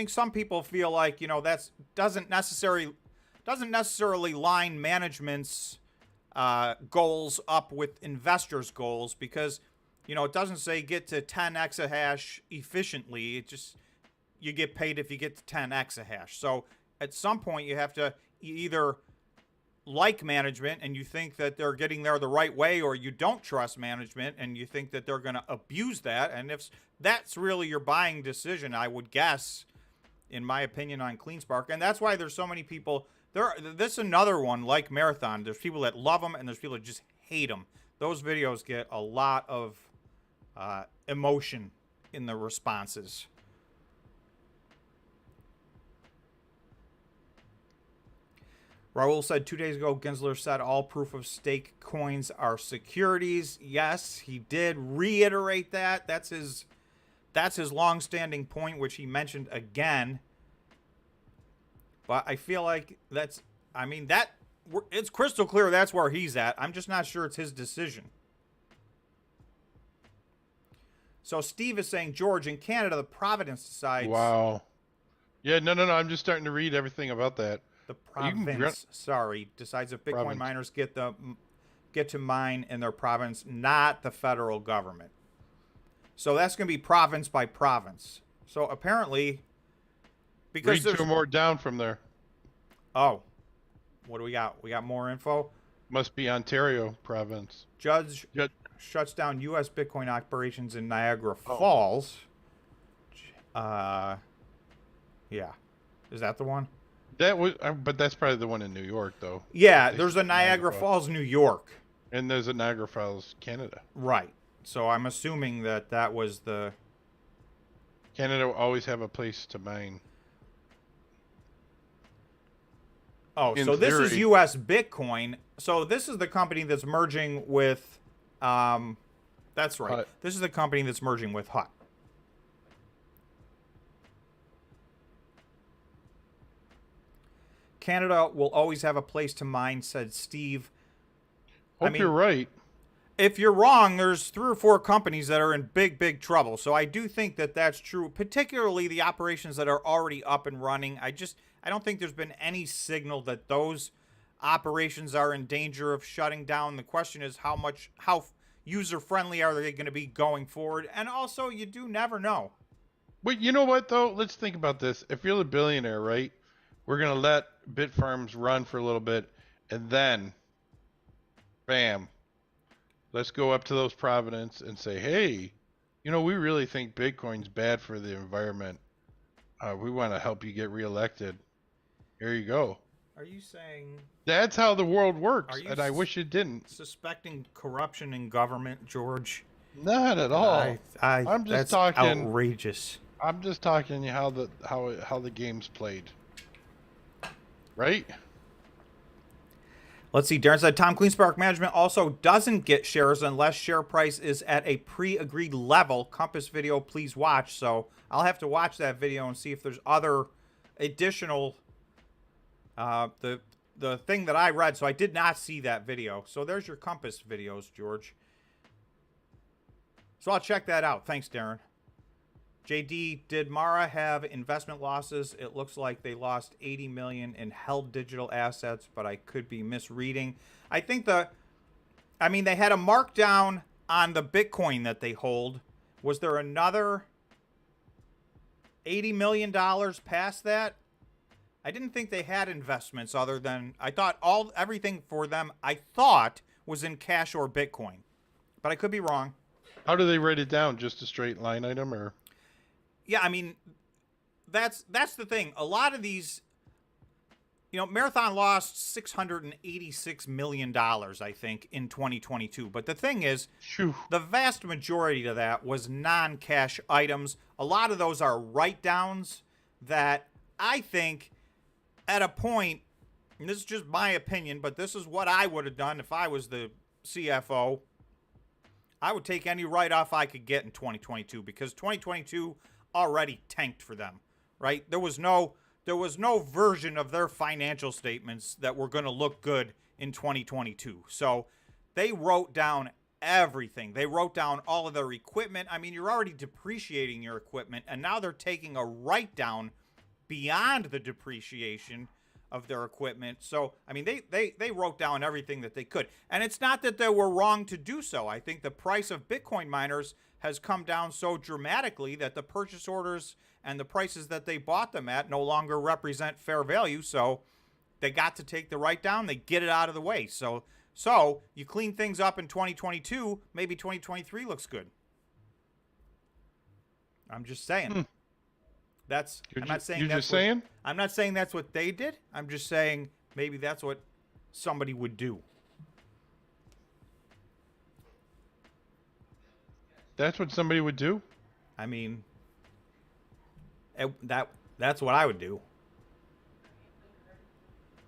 some people feel like, that's doesn't necessarily line management's goals up with investors' goals, because it doesn't say get to 10 exahash efficiently. It just, you get paid if you get to 10 exahash. So at some point you have to either like management and you think that they're getting there the right way, or you don't trust management and you think that they're going to abuse that. And if that's really your buying decision, I would guess, in my opinion, on CleanSpark. And that's why there's so many people. This is another one like Marathon. There's people that love them and there's people that just hate them. Those videos get a lot of emotion in the responses. Raul said 2 days ago, Gensler said all proof of stake coins are securities. Yes, he did reiterate that. That's his long-standing point, which he mentioned again. But I feel like it's crystal clear that's where he's at. I'm just not sure it's his decision. So Steve is saying, George, in Canada, the province decides. Wow. Yeah, no. I'm just starting to read everything about that. The province, decides if Bitcoin miners get to mine in their province, not the federal government. So that's going to be province by province. So apparently, because read two more down from there. Oh, what do we got? We got more info. Must be Ontario province. Judge shuts down U.S. Bitcoin operations in Niagara Falls. Yeah, is that the one? That was, but that's probably the one in New York, though. Yeah, there's a Niagara Falls, New York. And there's a Niagara Falls, Canada. Right. So I'm assuming that was the... Canada will always have a place to mine. Oh, so this is U.S. Bitcoin. So this is the company that's merging with... that's right. HUT. This is the company that's merging with HUT. Canada will always have a place to mine, said Steve. Hope you're right. If you're wrong, there's 3 or 4 companies that are in big trouble. So I do think that that's true, particularly the operations that are already up and running. I don't think there's been any signal that those operations are in danger of shutting down. The question is how user-friendly are they going to be going forward? And also, you do never know. But you know what, though? Let's think about this. If you're the billionaire, right, we're going to let Bitfarms run for a little bit, and then, bam, let's go up to those Providence and say, hey, you know, we really think Bitcoin's bad for the environment. We want to help you get reelected. Here you go. Are you saying... That's how the world works, and I wish it didn't. Suspecting corruption in government, George? Not at all. I'm just talking outrageous. I'm just talking how the game's played. Right? Let's see. Darren said Tom Cleanspark Management also doesn't get shares unless share price is at a pre-agreed level. Compass video, please watch. So I'll have to watch that video and see if there's other additional... the thing that I read, so I did not see that video. So there's your Compass videos, George. So I'll check that out. Thanks, Darren. JD, did Mara have investment losses? It looks like they lost 80 million in held digital assets, but I could be misreading. I think they had a markdown on the Bitcoin that they hold. Was there another $80 million past that? I didn't think they had investments other than, I thought everything for them, I thought, was in cash or Bitcoin. But I could be wrong. How do they write it down? Just a straight line item, or? Yeah, I mean, that's the thing. A lot of these, Marathon lost $686 million, I think, in 2022. But the thing is, the vast majority of that was non-cash items. A lot of those are write-downs that I think at a point, and this is just my opinion, but this is what I would have done if I was the CFO. I would take any write-off I could get in 2022 because 2022 already tanked for them, right? There was no version of their financial statements that were going to look good in 2022. So they wrote down everything. They wrote down all of their equipment. I mean, you're already depreciating your equipment, and now they're taking a write-down beyond the depreciation of their equipment. So, I mean, they wrote down everything that they could. And it's not that they were wrong to do so. I think the price of Bitcoin miners has come down so dramatically that the purchase orders and the prices that they bought them at no longer represent fair value. So they got to take the write down. They get it out of the way. So you clean things up in 2022, maybe 2023 looks good. I'm just saying. I'm not saying that's what they did. I'm just saying maybe that's what somebody would do. That's what somebody would do? I mean, that's what I would do.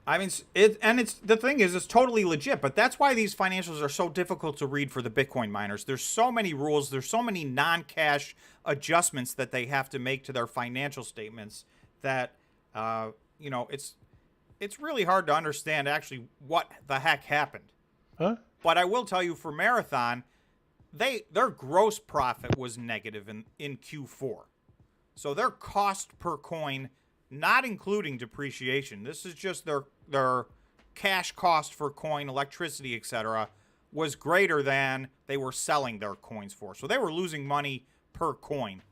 I mean, the thing is, it's totally legit, but that's why these financials are so difficult to read for the Bitcoin miners. There's so many rules. There's so many non-cash adjustments that they have to make to their financial statements that, it's really hard to understand actually what the heck happened. Huh? But I will tell you, for Marathon, their gross profit was negative in Q4. So their cost per coin, not including depreciation, this is just their cash cost for coin, electricity, etc., was greater than they were selling their coins for. So they were losing money per coin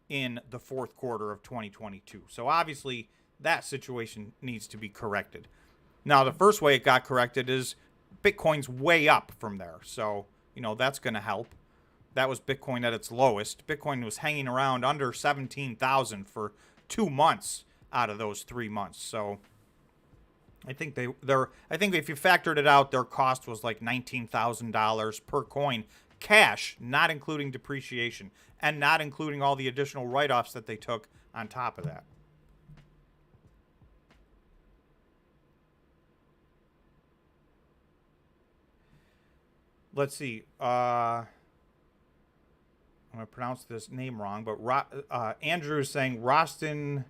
in the fourth quarter of 2022. So obviously that situation needs to be corrected. Now, the first way it got corrected is Bitcoin's way up from there. So, that's going to help. That was Bitcoin at its lowest. Bitcoin was hanging around under 17,000 for 2 months out of those 3 months. So I think I think if you factored it out, their cost was like $19,000 per coin, cash, not including depreciation, and not including all the additional write-offs that they took on top of that. Let's see. I'm going to pronounce this name wrong, but Andrew is saying Rostin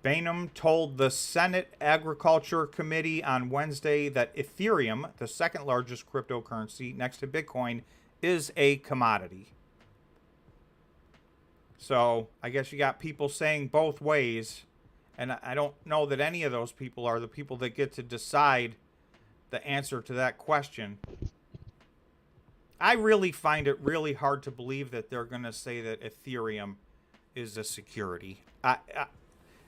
Bainum told the Senate Agriculture Committee on Wednesday that Ethereum, the second largest cryptocurrency next to Bitcoin, is a commodity. So I guess you got people saying both ways, and I don't know that any of those people are the people that get to decide the answer to that question. I really find it really hard to believe that they're going to say that Ethereum is a security. And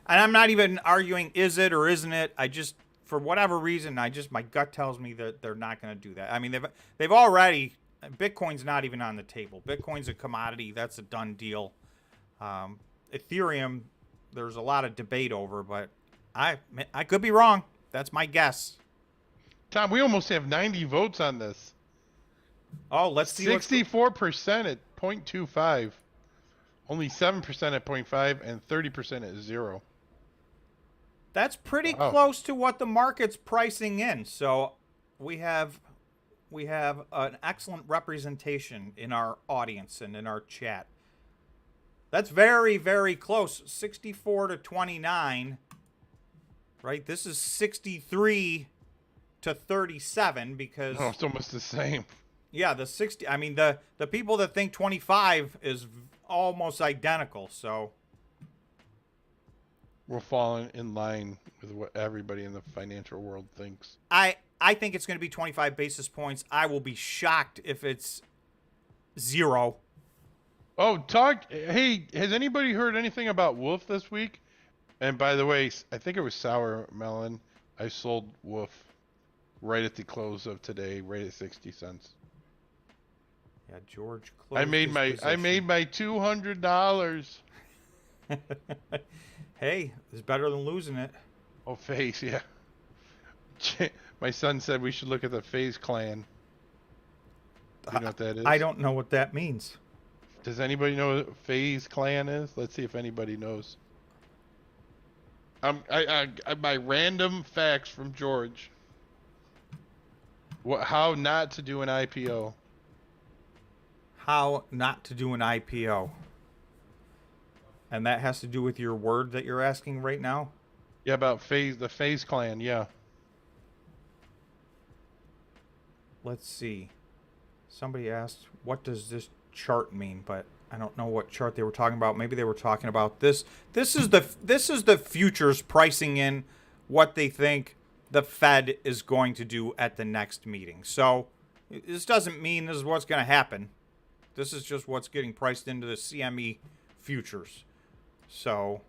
I'm not even arguing is it or isn't it. I just, for whatever reason, my gut tells me that they're not going to do that. I mean, they've already, Bitcoin's not even on the table. Bitcoin's a commodity. That's a done deal. Ethereum, there's a lot of debate over, but I could be wrong. That's my guess. Tom, we almost have 90 votes on this. Oh, let's see. 64% at 0.25. Only 7% at 0.5 and 30% at 0. That's pretty close to what the market's pricing in. So we have an excellent representation in our audience and in our chat. That's very, very close. 64 to 29. Right? This is 63 to 37 because it's almost the same. Yeah, the 60. I mean, the people that think 25 is almost identical. So we're falling in line with what everybody in the financial world thinks. I think it's going to be 25 basis points. I will be shocked if it's 0. Oh, hey, has anybody heard anything about Wolf this week? And by the way, I think it was Sour Melon. I sold Wolf right at the close of today, right at 60 cents. Yeah, George. I made my $200. Hey, it's better than losing it. Oh, FaZe, yeah. My son said we should look at the FaZe clan. Do you know what that is? I don't know what that means. Does anybody know what FaZe clan is? Let's see if anybody knows. My random facts from George. How not to do an IPO. How not to do an IPO. And that has to do with your word that you're asking right now? Yeah, about the FaZe clan, yeah. Let's see. Somebody asked, what does this chart mean? But I don't know what chart they were talking about. Maybe they were talking about this. This is the futures pricing in what they think the Fed is going to do at the next meeting. So this doesn't mean this is what's going to happen. This is just what's getting priced into the CME futures. So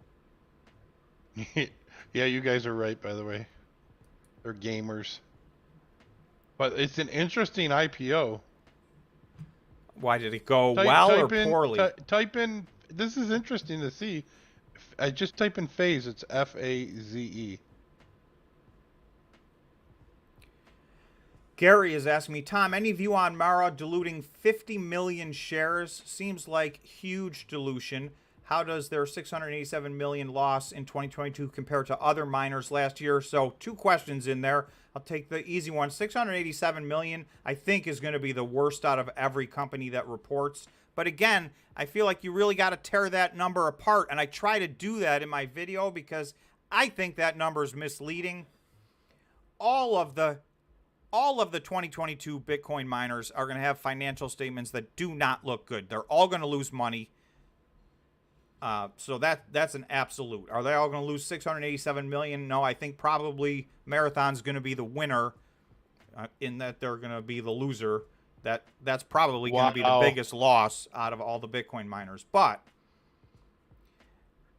yeah, you guys are right, by the way. They're gamers. But it's an interesting IPO. Why did it go well or poorly? Type in, this is interesting to see. I just type in FaZe, it's FAZE. Gary is asking me, Tom, any view on Mara diluting 50 million shares? Seems like huge dilution. How does their 687 million loss in 2022 compare to other miners last year? So 2 questions in there. I'll take the easy one. 687 million, I think, is going to be the worst out of every company that reports. But again, I feel like you really got to tear that number apart. And I try to do that in my video because I think that number is misleading. All of the 2022 Bitcoin miners are going to have financial statements that do not look good. They're all going to lose money. So that's an absolute. Are they all going to lose 687 million? No, I think probably Marathon's going to be the winner in that they're going to be the loser. That's probably going to be the biggest loss out of all the Bitcoin miners. But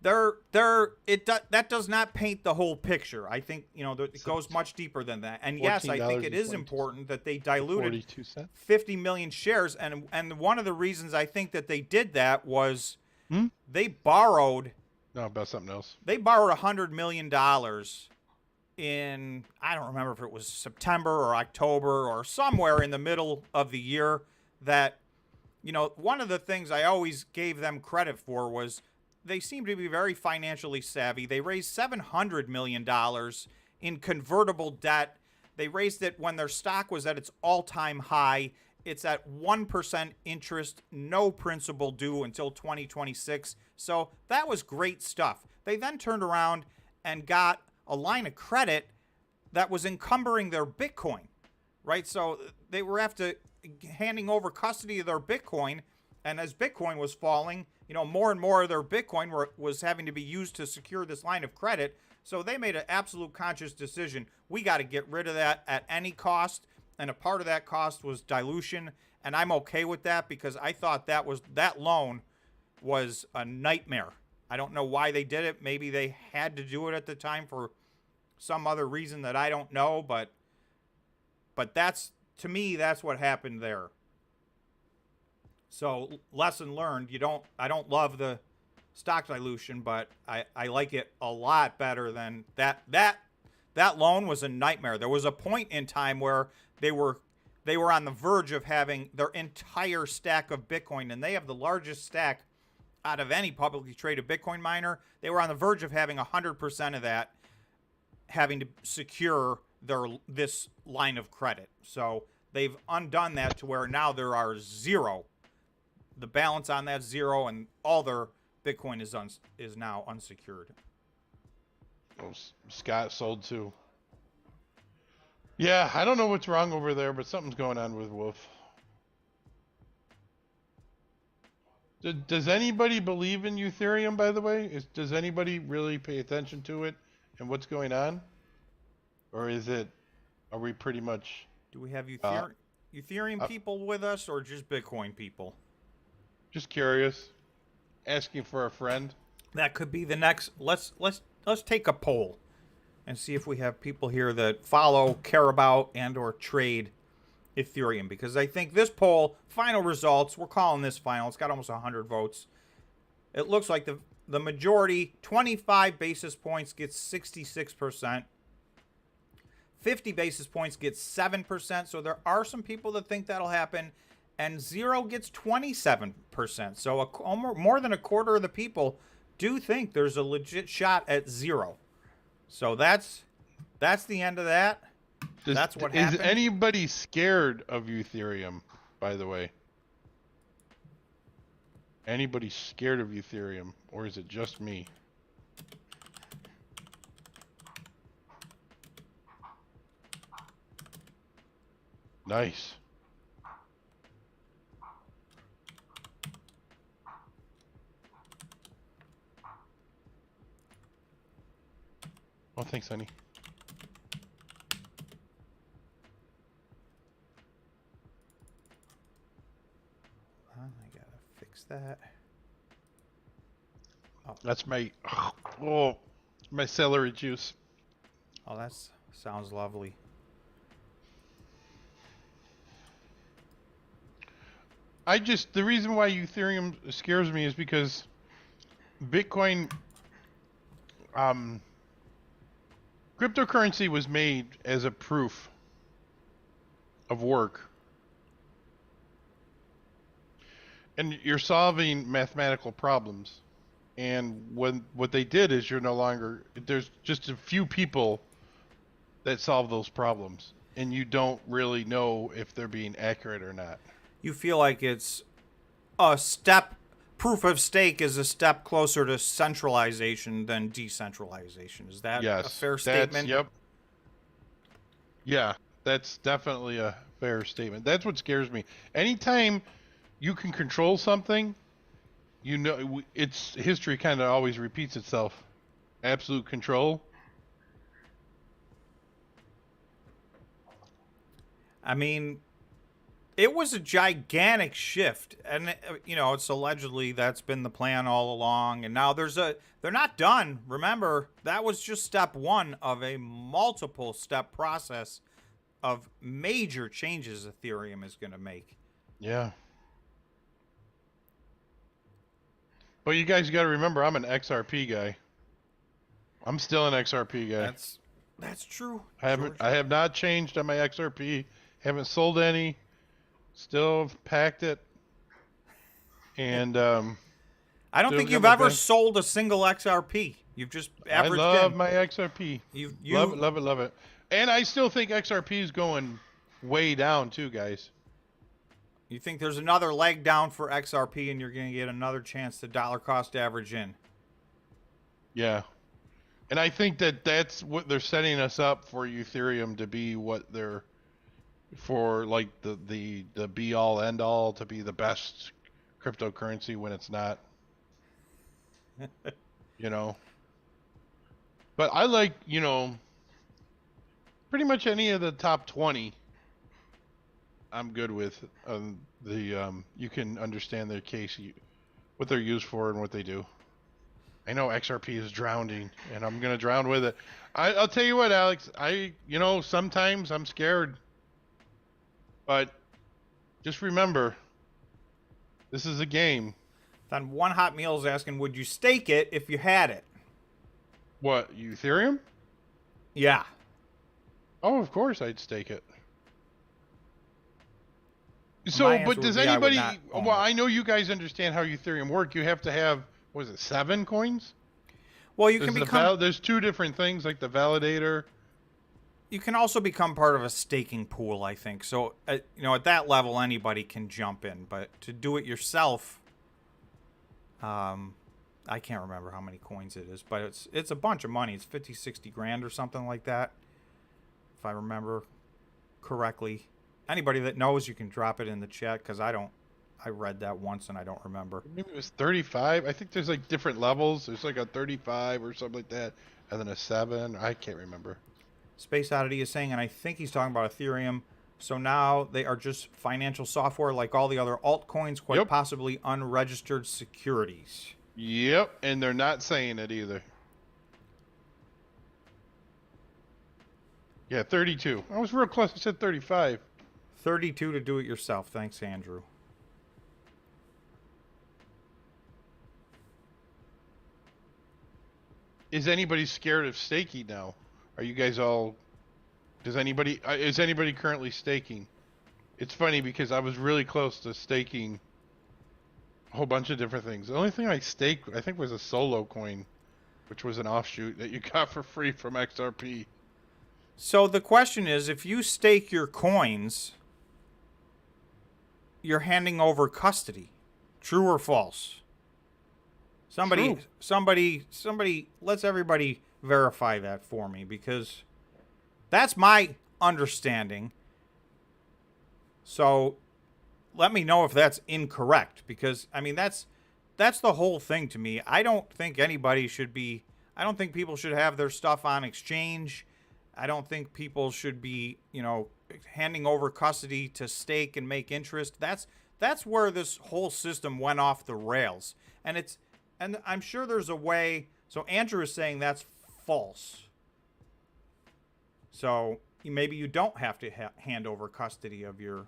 that does not paint the whole picture. I think, it goes much deeper than that. And yes, I think it is important that they diluted 50 million shares. And one of the reasons I think that they did that was they borrowed. No, about something else. They borrowed $100 million in, I don't remember if it was September or October or somewhere in the middle of the year. That, one of the things I always gave them credit for was they seem to be very financially savvy. They raised $700 million in convertible debt. They raised it when their stock was at its all-time high. It's at 1% interest, no principal due until 2026. So that was great stuff. They then turned around and got a line of credit that was encumbering their Bitcoin, right? So they were after handing over custody of their Bitcoin, and as Bitcoin was falling, more and more of their Bitcoin was having to be used to secure this line of credit. So they made an absolute conscious decision. We got to get rid of that at any cost, and a part of that cost was dilution, and I'm okay with that because I thought that loan was a nightmare. I don't know why they did it. Maybe they had to do it at the time for some other reason that I don't know, but that's, to me, that's what happened there. So lesson learned. I don't love the stock dilution, but I like it a lot better than that. That loan was a nightmare. There was a point in time where they were on the verge of having their entire stack of Bitcoin, and they have the largest stack out of any publicly traded Bitcoin miner. They were on the verge of having 100% of that having to secure this line of credit. So they've undone that to where now there are zero. The balance on that zero, and all their Bitcoin is now unsecured. Oh, Scott sold too. Yeah, I don't know what's wrong over there, but something's going on with Wolf. Does anybody believe in Ethereum, by the way? Does anybody really pay attention to it and what's going on? Or are we pretty much... Do we have Ethereum people with us, or just Bitcoin people? Just curious. Asking for a friend. That could be the next... Let's take a poll and see if we have people here that follow, care about, and or trade Ethereum, because I think this poll, final results, we're calling this final. It's got almost 100 votes. It looks like the majority, 25 basis points gets 66%. 50 basis points gets 7%. So there are some people that think that'll happen. And 0 gets 27%. So more than a quarter of the people do think there's a legit shot at 0. So that's the end of that. That's what happened. Is anybody scared of Ethereum, by the way? Anybody scared of Ethereum, or is it just me? Nice. Oh, thanks, honey. I gotta fix that. Oh. That's my my celery juice. Oh, that sounds lovely. The reason why Ethereum scares me is because Bitcoin, cryptocurrency was made as a proof of work. And you're solving mathematical problems. And what they did is there's just a few people that solve those problems. And you don't really know if they're being accurate or not. You feel like it's a step, proof of stake is a step closer to centralization than decentralization. Is that a fair statement? Yep. Yeah, that's definitely a fair statement. That's what scares me. Anytime you can control something, it's history kind of always repeats itself. Absolute control. I mean, it was a gigantic shift, and it's allegedly that's been the plan all along, and now they're not done. Remember, that was just step one of a multiple step process of major changes Ethereum is going to make. Yeah. But you guys got to remember, I'm an XRP guy. I'm still an XRP guy. That's true. I have not changed on my XRP. Haven't sold any. Still packed it. And I don't think you've ever sold a single XRP. You've just averaged in. I love my XRP. Love it. And I still think XRP is going way down too, guys. You think there's another leg down for XRP, and you're going to get another chance to dollar cost average in? Yeah. And I think that that's what they're setting us up for Ethereum to be what they're for, like the be all end all, to be the best cryptocurrency when it's not, you know. But I like, pretty much any of the top 20 I'm good with. You can understand their case, what they're used for and what they do. I know XRP is drowning, and I'm gonna drown with it. I'll tell you what, Alex. Sometimes I'm scared, but just remember, this is a game. Then One Hot Meal is asking, would you stake it if you had it? What, Ethereum? Yeah. Oh, of course I'd stake it. My So, answer but would does be I would anybody? not own Well, it. I know you guys understand how Ethereum work. You have to have, what is it, 7 coins? Well, you can become. There's 2 different things, like the validator. You can also become part of a staking pool, I think. So, at that level, anybody can jump in. But to do it yourself, I can't remember how many coins it is, but it's a bunch of money. It's 50, 60 grand or something like that, if I remember correctly. Anybody that knows, you can drop it in the chat, because I read that once and I don't remember. Maybe it was 35. I think there's like different levels. There's like a 35 or something like that, and then a 7. I can't remember. Space Oddity is saying, and I think he's talking about Ethereum. So now they are just financial software like all the other altcoins, quite possibly unregistered securities. Yep, and they're not saying it either. Yeah, 32. I was real close. I said 35. 32 to do it yourself. Thanks, Andrew. Is anybody scared of staking now? Are you guys all... is anybody currently staking? It's funny because I was really close to staking a whole bunch of different things. The only thing I staked, I think, was a solo coin, which was an offshoot that you got for free from XRP. So the question is, if you stake your coins, you're handing over custody. True or false? Somebody, let's everybody verify that for me, because that's my understanding. So let me know if that's incorrect, because I mean that's the whole thing to me. I don't think people should have their stuff on exchange. I don't think people should be, handing over custody to stake and make interest. That's where this whole system went off the rails. And I'm sure there's a way. So Andrew is saying that's false. So maybe you don't have to hand over custody of your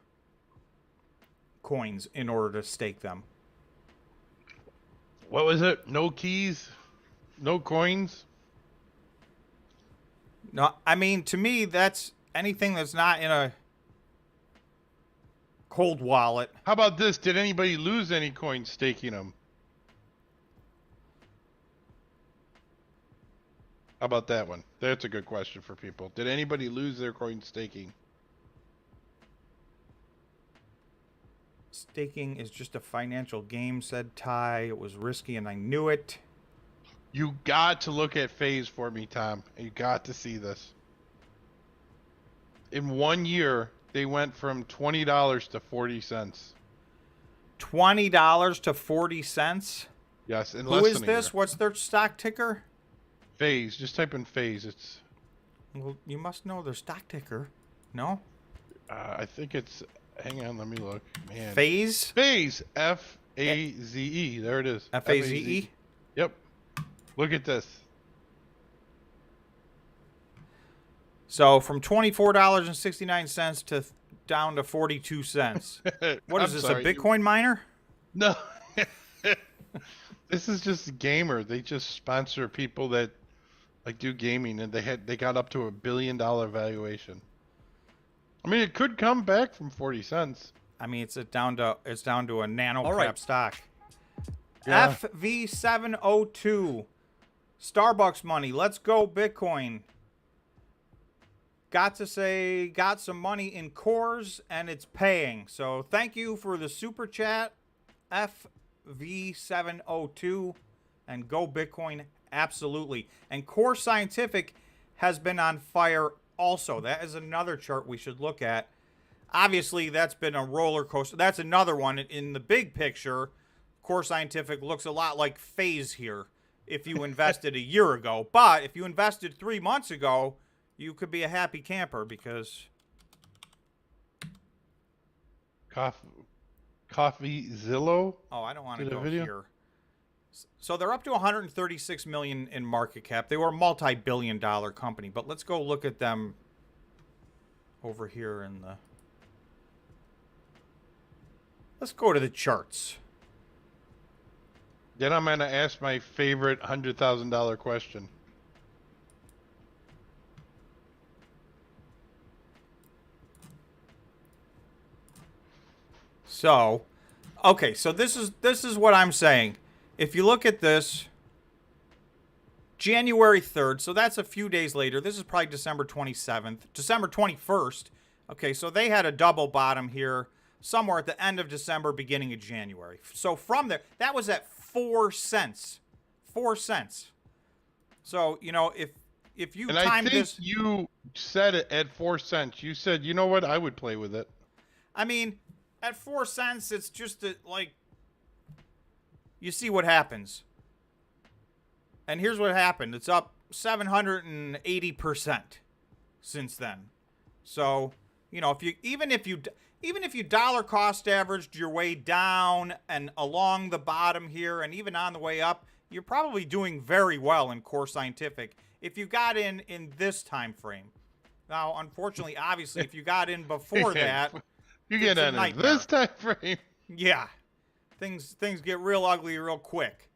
coins in order to stake them. What was it? No keys? No coins? No, I mean, to me, that's anything that's not in a cold wallet. How about this? Did anybody lose any coins staking them? How about that one? That's a good question for people. Did anybody lose their coin staking? Staking is just a financial game, said Ty. It was risky and I knew it. You got to look at Phase for me, Tom. You got to see this. In 1 year, they went from $20 to 40 cents. $20 to 40 cents? Yes, in Who less is than a this? year. What's their stock ticker? Phase. Just type in Phase. It's. Well, you must know their stock ticker. No? I think it's. Hang on, let me look. Man. Phase? Phase. F-A-Z-E. There it is. F-A-Z-E? Yep. Look at this. So from $24.69 to down to 42 cents. What is this, a Bitcoin miner? No. This is just a gamer. They just sponsor people that like do gaming, and they got up to $1 billion valuation. I mean, it could come back from 40 cents. I mean, it's down to a nano crap stock. Yeah. FV702. Starbucks money. Let's go Bitcoin. Got to say, got some money in cores and it's paying. So thank you for the super chat, FV702, and go Bitcoin Absolutely. And Core Scientific has been on fire also. That is another chart we should look at. Obviously, that's been a roller coaster. That's another one. In the big picture, Core Scientific looks a lot like Phase here if you invested a year ago. But if you invested 3 months ago, you could be a happy camper because... Coffee Zillow? Oh, I don't want to Did a go video? here. So they're up to 136 million in market cap. They were a multi-billion-dollar company, but let's go look at them over here in the... Let's go to the charts. Then I'm going to ask my favorite $100,000 question. So, okay, so this is what I'm saying. If you look at this, January 3rd, so that's a few days later. This is probably December 27th, December 21st. Okay, so they had a double bottom here somewhere at the end of December, beginning of January. So from there, that was at 4 cents. 4 cents. So, you know, if you and timed I think this... you said it at 4 cents. You said, you know what, I would play with it. I mean, at 4 cents, it's just like... You see what happens. And here's what happened. It's up 780% since then. So, you know, even if you dollar cost averaged your way down and along the bottom here and even on the way up, you're probably doing very well in Core Scientific if you got in this time frame. Now, unfortunately, obviously, if you got in before that, you get in this time frame. Yeah. Things get real ugly real quick.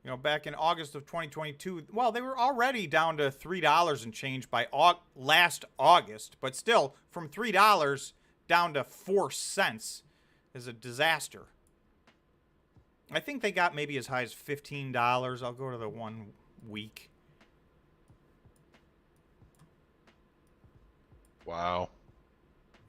You know, back in August of 2022, well, they were already down to $3 and change by last August, but still, from $3 down to 4 cents is a disaster. I think they got maybe as high as $15. I'll go to the 1 week. Wow.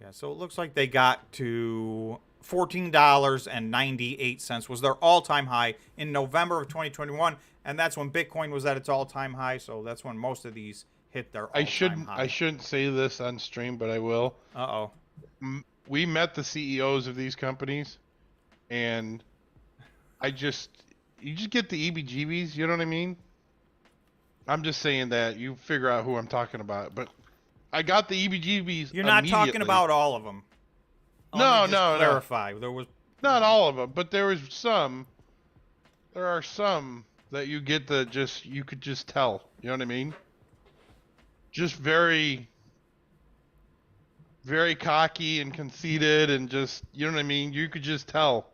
Yeah, so it looks like they got to $14.98 was their all-time high in November of 2021, and that's when Bitcoin was at its all-time high, so that's when most of these hit their all-time high. I shouldn't say this on stream, but I will. Uh-oh. We met the CEOs of these companies, and you just get the EBGBs, you know what I mean? I'm just saying that. You figure out who I'm talking about, but I got the EBGBs. You're not talking about all of them. No. Clarify. There was not all of them, but there was some. There are some that you get you could just tell. You know what I mean? Just very, very cocky and conceited, and just, you know what I mean? You could just tell.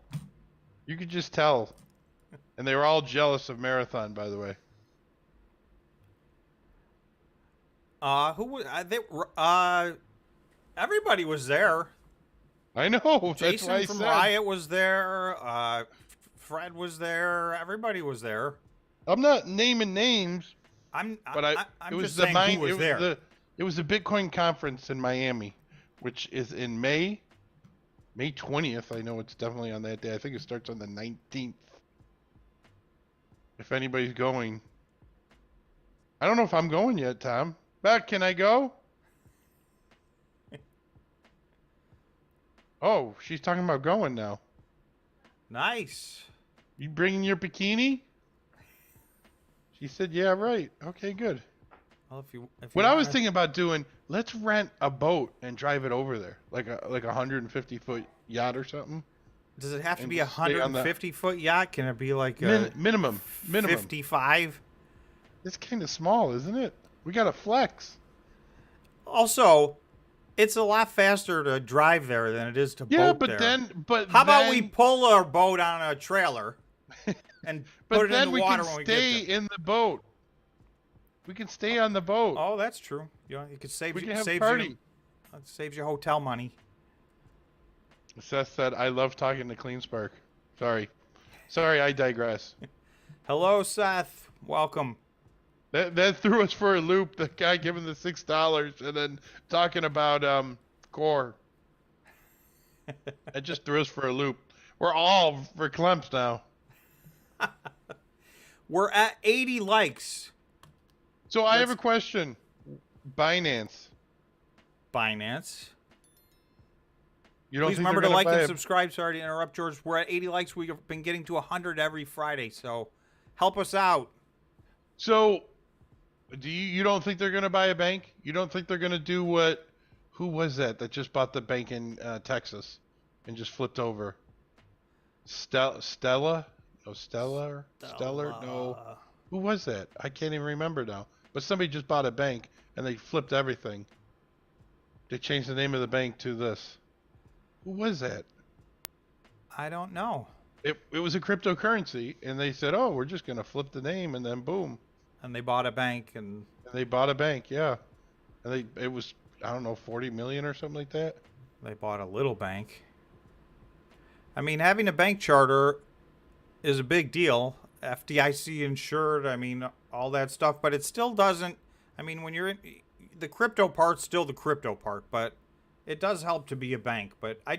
You could just tell. And they were all jealous of Marathon, by the way. who was everybody was there. I know. Jason from Riot was there. Fred was there. Everybody was there. I'm not naming names. I'm just saying who was there. It was the Bitcoin conference in Miami, which is in May 20th. I know it's definitely on that day. I think it starts on the 19th. If anybody's going. I don't know if I'm going yet, Tom. But can I go? Oh, she's talking about going now. Nice. You bringing your bikini? She said, yeah, right. Okay, good. Well, if you I was thinking about doing, let's rent a boat and drive it over there. Like a 150-foot yacht or something. Does it have to be a 150-foot yacht? Can it be like a minimum 55? It's kind of small, isn't it? We got to flex. Also, it's a lot faster to drive there than it is to boat there. How about we pull our boat on a trailer and put it in the water when we get there? But then we can stay in the boat. We can stay on the boat. Oh, that's true. You could save. We can have a party. Saves you hotel money. Seth said, "I love talking to CleanSpark." Sorry, I digress. Hello, Seth. Welcome. That threw us for a loop. The guy giving the $6 and then talking about core. It just threw us for a loop. We're all verklempt now. We're at 80 likes. So I have a question. Binance. You don't Please think remember they're to going like buy and a... subscribe. Sorry to interrupt, George. We're at 80 likes. We've been getting to 100 every Friday, so help us out. So, you don't think they're going to buy a bank? You don't think they're going to do what... Who was that just bought the bank in Texas and just flipped over? Stella? No, Stellar? Stellar? No. Who was that? I can't even remember now. But somebody just bought a bank and they flipped everything. They changed the name of the bank to this. Who was that? I don't know. It was a cryptocurrency, and they said, "Oh, we're just gonna flip the name," and then boom. And they bought a bank, and They bought a bank, yeah. And it was, I don't know, 40 million or something like that. they bought a little bank. I mean, having a bank charter is a big deal. FDIC insured, I mean, all that stuff, but it still doesn't. I mean, when you're in the crypto part's still the crypto part, but it does help to be a bank. But I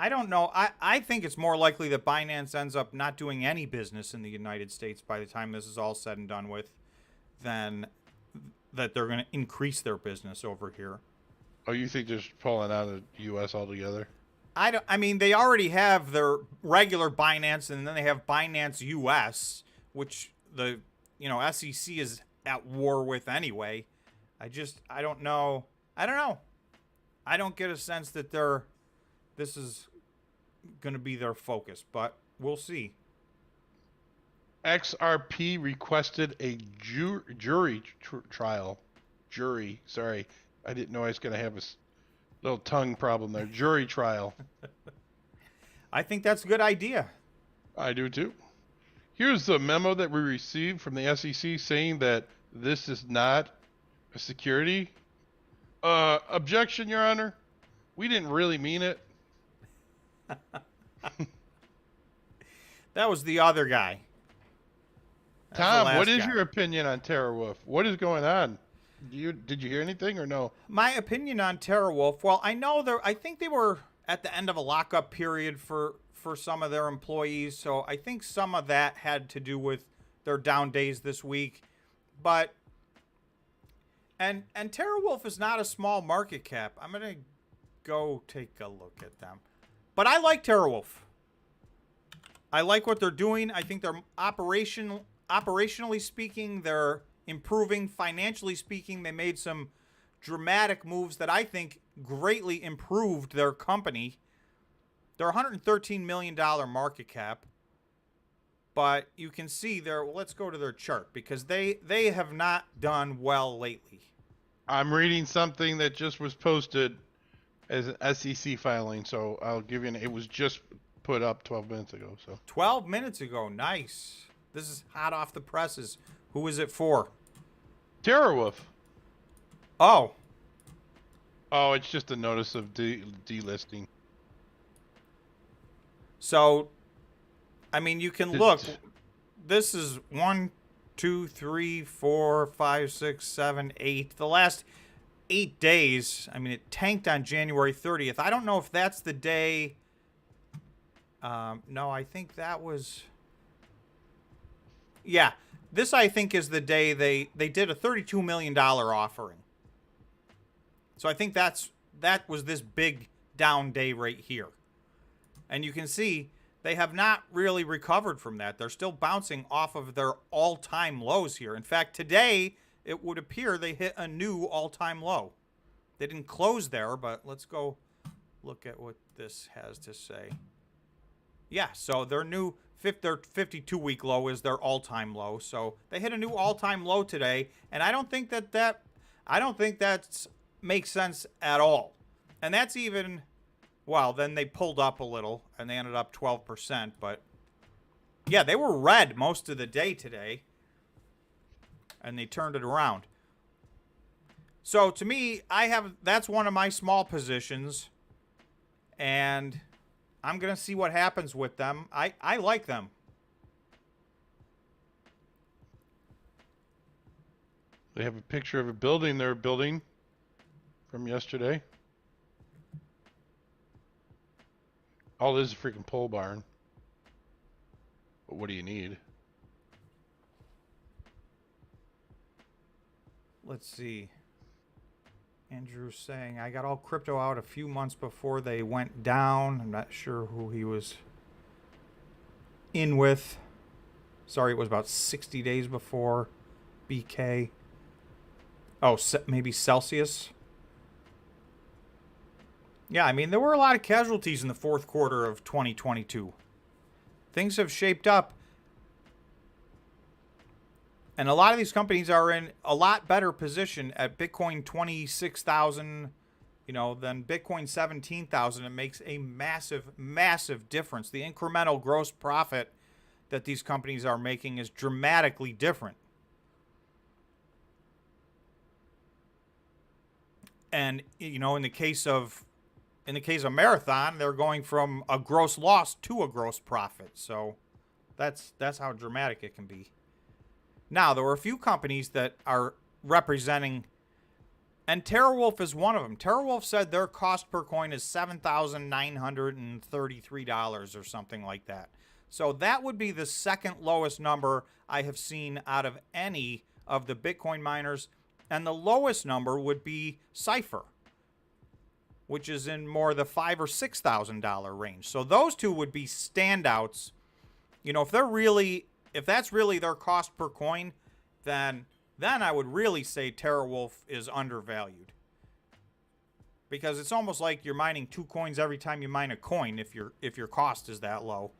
don't know. I think it's more likely that Binance ends up not doing any business in the United States by the time this is all said and done with, than that they're going to increase their business over here. Oh, you think they're just pulling out of the U.S. altogether? I mean, they already have their regular Binance, and then they have Binance US, which the SEC is at war with anyway. I don't know. I don't know. I don't get a sense that this is going to be their focus, but we'll see. XRP requested a jury trial. Jury, sorry. I didn't know I was going to have a little tongue problem there. Jury trial. I think that's a good idea. I do too. Here's the memo that we received from the SEC saying that this is not a security. Objection, Your Honor. We didn't really mean it. That was the other guy. Tom, what is your opinion on TerraWolf? What is going on? Did you hear anything or no? My opinion on TerraWolf, well, I think they were at the end of a lockup period for some of their employees, so I think some of that had to do with their down days this week. But and TerraWolf is not a small market cap. I'm going to go take a look at them. But I like TerraWolf. I like what they're doing. I think they're operationally speaking, they're improving. Financially speaking, they made some dramatic moves that I think greatly improved their company. They're $113 million market cap. But you can see let's go to their chart, because they have not done well lately. I'm reading something that just was posted as an SEC filing, so I'll give you it was just put up 12 minutes ago. So 12 minutes ago, nice. This is hot off the presses. Who is it for? TerraWolf. Oh, it's just a notice of delisting. So, I mean, you can look. This is 1, 2, 3, 4, 5, 6, 7, 8. The last 8 days. I mean, it tanked on January 30th. I don't know if that's the day. No, I think that was. Yeah, this I think is the day they did a $32 million offering. So I think that was this big down day right here. And you can see they have not really recovered from that. They're still bouncing off of their all-time lows here. In fact, today it would appear they hit a new all-time low. They didn't close there, but let's go look at what this has to say. Yeah, so their 52-week low is their all-time low. So they hit a new all-time low today, and I don't think that makes sense at all. And that's even, well, then they pulled up a little and they ended up 12%, but yeah, they were red most of the day today, and they turned it around. So to me, that's one of my small positions, and I'm going to see what happens with them. I like them. They have a picture of a building they're building from yesterday. All this is a freaking pole barn. But what do you need? let's see. Andrew's saying, I got all crypto out a few months before they went down. I'm not sure who he was in with. Sorry, it was about 60 days before BK. Oh, maybe Celsius. Yeah, I mean, there were a lot of casualties in the fourth quarter of 2022. Things have shaped up. And a lot of these companies are in a lot better position at Bitcoin 26,000, than Bitcoin 17,000. It makes a massive, massive difference. The incremental gross profit that these companies are making is dramatically different. And, in the case of Marathon, they're going from a gross loss to a gross profit. So that's how dramatic it can be. Now, there were a few companies that are representing, and TeraWulf is one of them. TeraWulf said their cost per coin is $7,933 or something like that. So that would be the second lowest number I have seen out of any of the Bitcoin miners. And the lowest number would be Cypher, which is in more the $5,000 or $6,000 range. So those two would be standouts. If that's really their cost per coin, then I would really say TeraWulf is undervalued. Because it's almost like you're mining 2 coins every time you mine a coin if your cost is that low,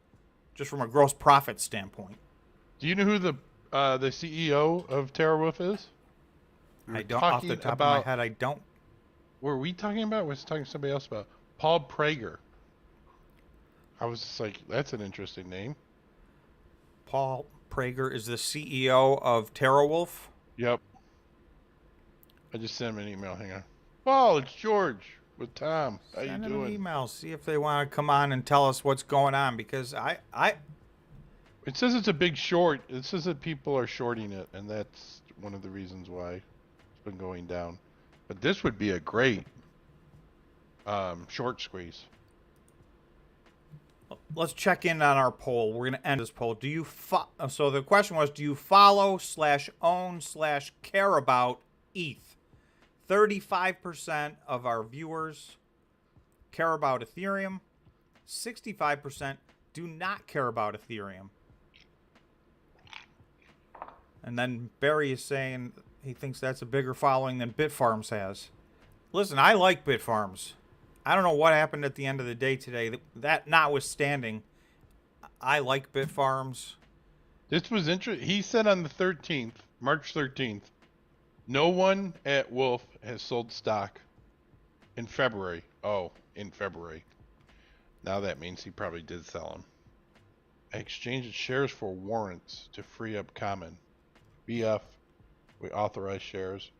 just from a gross profit standpoint. Do you know who the CEO of TeraWulf is? I don't. Off the top of my head, I don't. Were we talking about? Was talking to somebody else about Paul Prager? I was just like, that's an interesting name. Paul Prager is the CEO of TeraWulf. Yep. I just sent him an email. Hang on. Paul, it's George with Tom. How you doing? Send them an email. See if they want to come on and tell us what's going on, because It says it's a big short. It says that people are shorting it, and that's one of the reasons why it's been going down. But this would be a great short squeeze. Let's check in on our poll. We're going to end this poll. So the question was, do you follow /own /care about ETH? 35% of our viewers care about Ethereum. 65% do not care about Ethereum. And then Barry is saying he thinks that's a bigger following than Bitfarms has. Listen, I like Bitfarms. I don't know what happened at the end of the day today. That notwithstanding, I like Bitfarms. This was interesting. He said on the 13th, March 13th, no one at Wolf has sold stock in February. Oh, in February. Now that means he probably did sell them. I exchanged shares for warrants to free up common. BF, we authorize shares.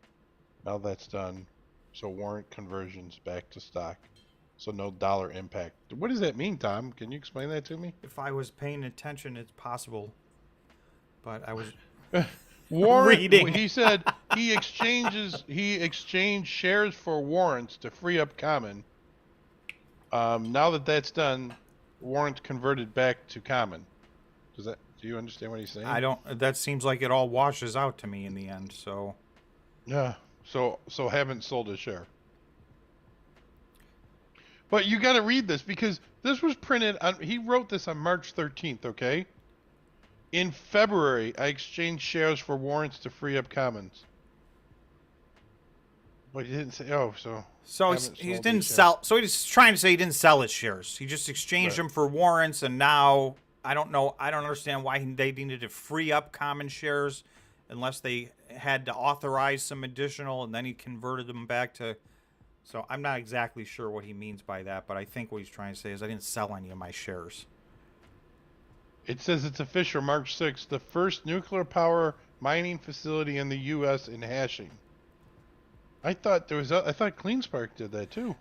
Now that's done. So warrant conversions back to stock. So no dollar impact. What does that mean, Tom? Can you explain that to me? If I was paying attention, it's possible. But I was warrant, reading. He said he exchanged shares for warrants to free up common. Now that that's done, warrants converted back to common. Do you understand what he's saying? I don't. That seems like it all washes out to me in the end. So. Yeah. So haven't sold a share. But you got to read this because this was printed on. He wrote this on March 13th. Okay. In February, I exchanged shares for warrants to free up commons. But he didn't say. Oh, so. So he didn't sell. So he's trying to say he didn't sell his shares. He just exchanged them for warrants, and now I don't know. I don't understand why they needed to free up common shares, unless they had to authorize some additional, and then he converted them back to. So I'm not exactly sure what he means by that, but I think what he's trying to say is I didn't sell any of my shares. It says it's official, March 6th, the first nuclear power mining facility in the U.S. in hashing. I thought CleanSpark did that too.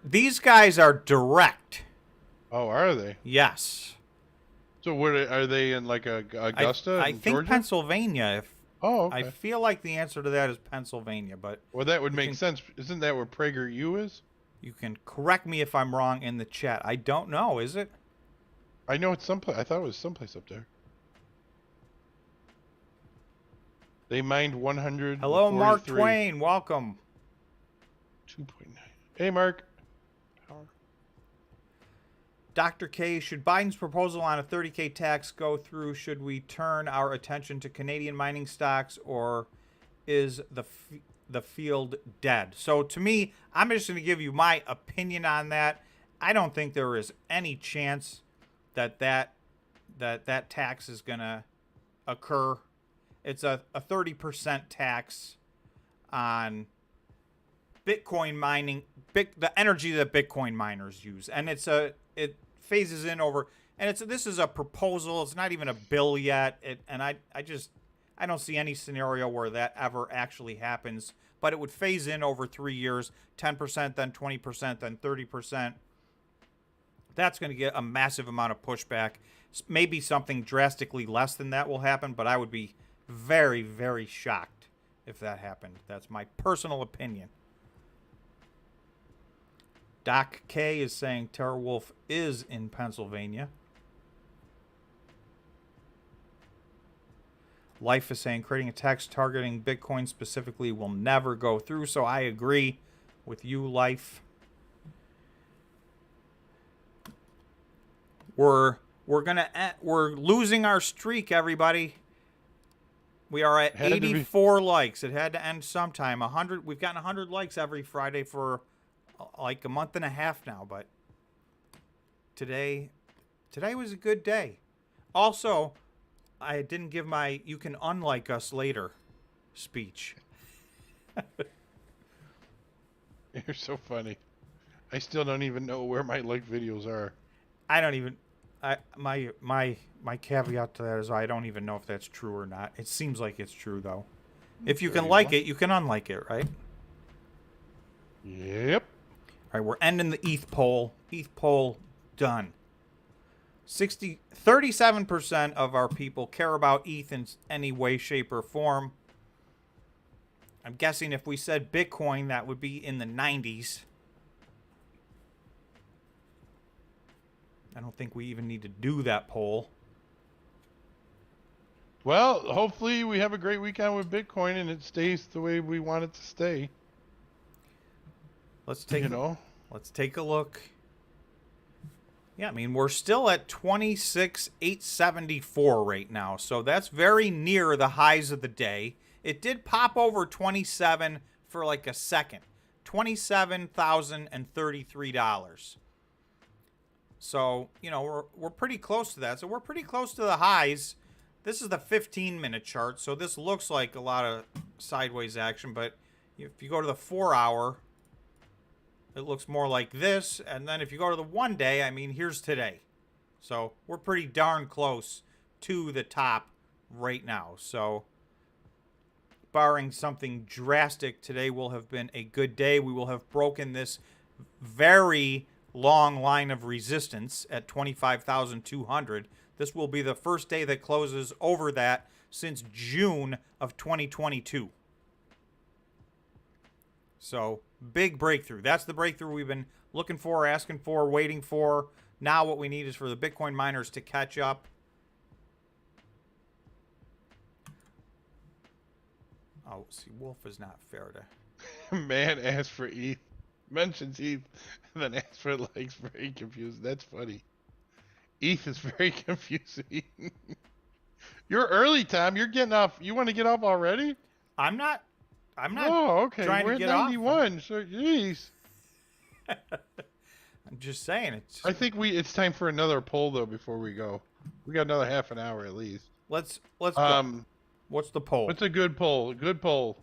These guys are direct. Oh, are they? Yes. So are they in like Augusta? I think Georgia? Pennsylvania. Okay. I feel like the answer to that is Pennsylvania, but that would make sense. Isn't that where PragerU is? You can correct me if I'm wrong in the chat. I don't know. Is it? I know it's someplace. I thought it was someplace up there. They mined 143. Hello, Mark Twain. Welcome. 2.9. Hey, Mark. Dr. K, should Biden's proposal on a 30K tax go through? Should we turn our attention to Canadian mining stocks, or is the field dead? So to me, I'm just going to give you my opinion on that. I don't think there is any chance that tax is going to occur. It's a 30% tax on Bitcoin mining, the energy that Bitcoin miners use, and it phases in over, and this is a proposal. It's not even a bill yet, and I don't see any scenario where that ever actually happens. But it would phase in over 3 years, 10%, then 20%, then 30%. That's going to get a massive amount of pushback. Maybe something drastically less than that will happen, but I would be very, very shocked if that happened. That's my personal opinion. Doc K is saying TerraWolf is in Pennsylvania. Life is saying creating a tax targeting Bitcoin specifically will never go through. So I agree with you, Life. We're losing our streak, everybody. We are at 84 likes. It had to end sometime. 100. We've gotten 100 likes every Friday for like a month and a half now, but today was a good day. Also, I didn't give my "you can unlike us later" speech. You're so funny. I still don't even know where my like videos are. I don't even. My caveat to that is I don't even know if that's true or not. It seems like it's true though. If you can like it, you can unlike it, right? Yep. All right, we're ending the ETH poll. ETH poll done. 37% of our people care about ETH in any way, shape, or form. I'm guessing if we said Bitcoin, that would be in the 90s. I don't think we even need to do that poll. Well, hopefully we have a great weekend with Bitcoin and it stays the way we want it to stay. Let's take a look. Yeah, I mean, we're still at 26,874 right now. So that's very near the highs of the day. It did pop over 27 for like a second. $27,033. So, you know, we're pretty close to that. So we're pretty close to the highs. This is the 15-minute chart. So this looks like a lot of sideways action, but if you go to the 4-hour, it looks more like this. And then if you go to the 1 day, I mean, here's today. So we're pretty darn close to the top right now. So barring something drastic, today will have been a good day. We will have broken this very long line of resistance at 25,200. This will be the first day that closes over that since June of 2022. So, big breakthrough. That's the breakthrough we've been looking for, asking for, waiting for. Now what we need is for the Bitcoin miners to catch up. Oh, see, Wolf is not fair to... Man asked for ETH. Mentions ETH, and then asks for likes. Very confused. That's funny. ETH is very confusing. You're early, Tom. You're getting off. You want to get off already? I'm not. Oh, okay. We're at 91. Off. So, jeez. I'm just saying. I think it's time for another poll though before we go. We got another half an hour at least. Let's go. What's the poll? What's a good poll? Good poll.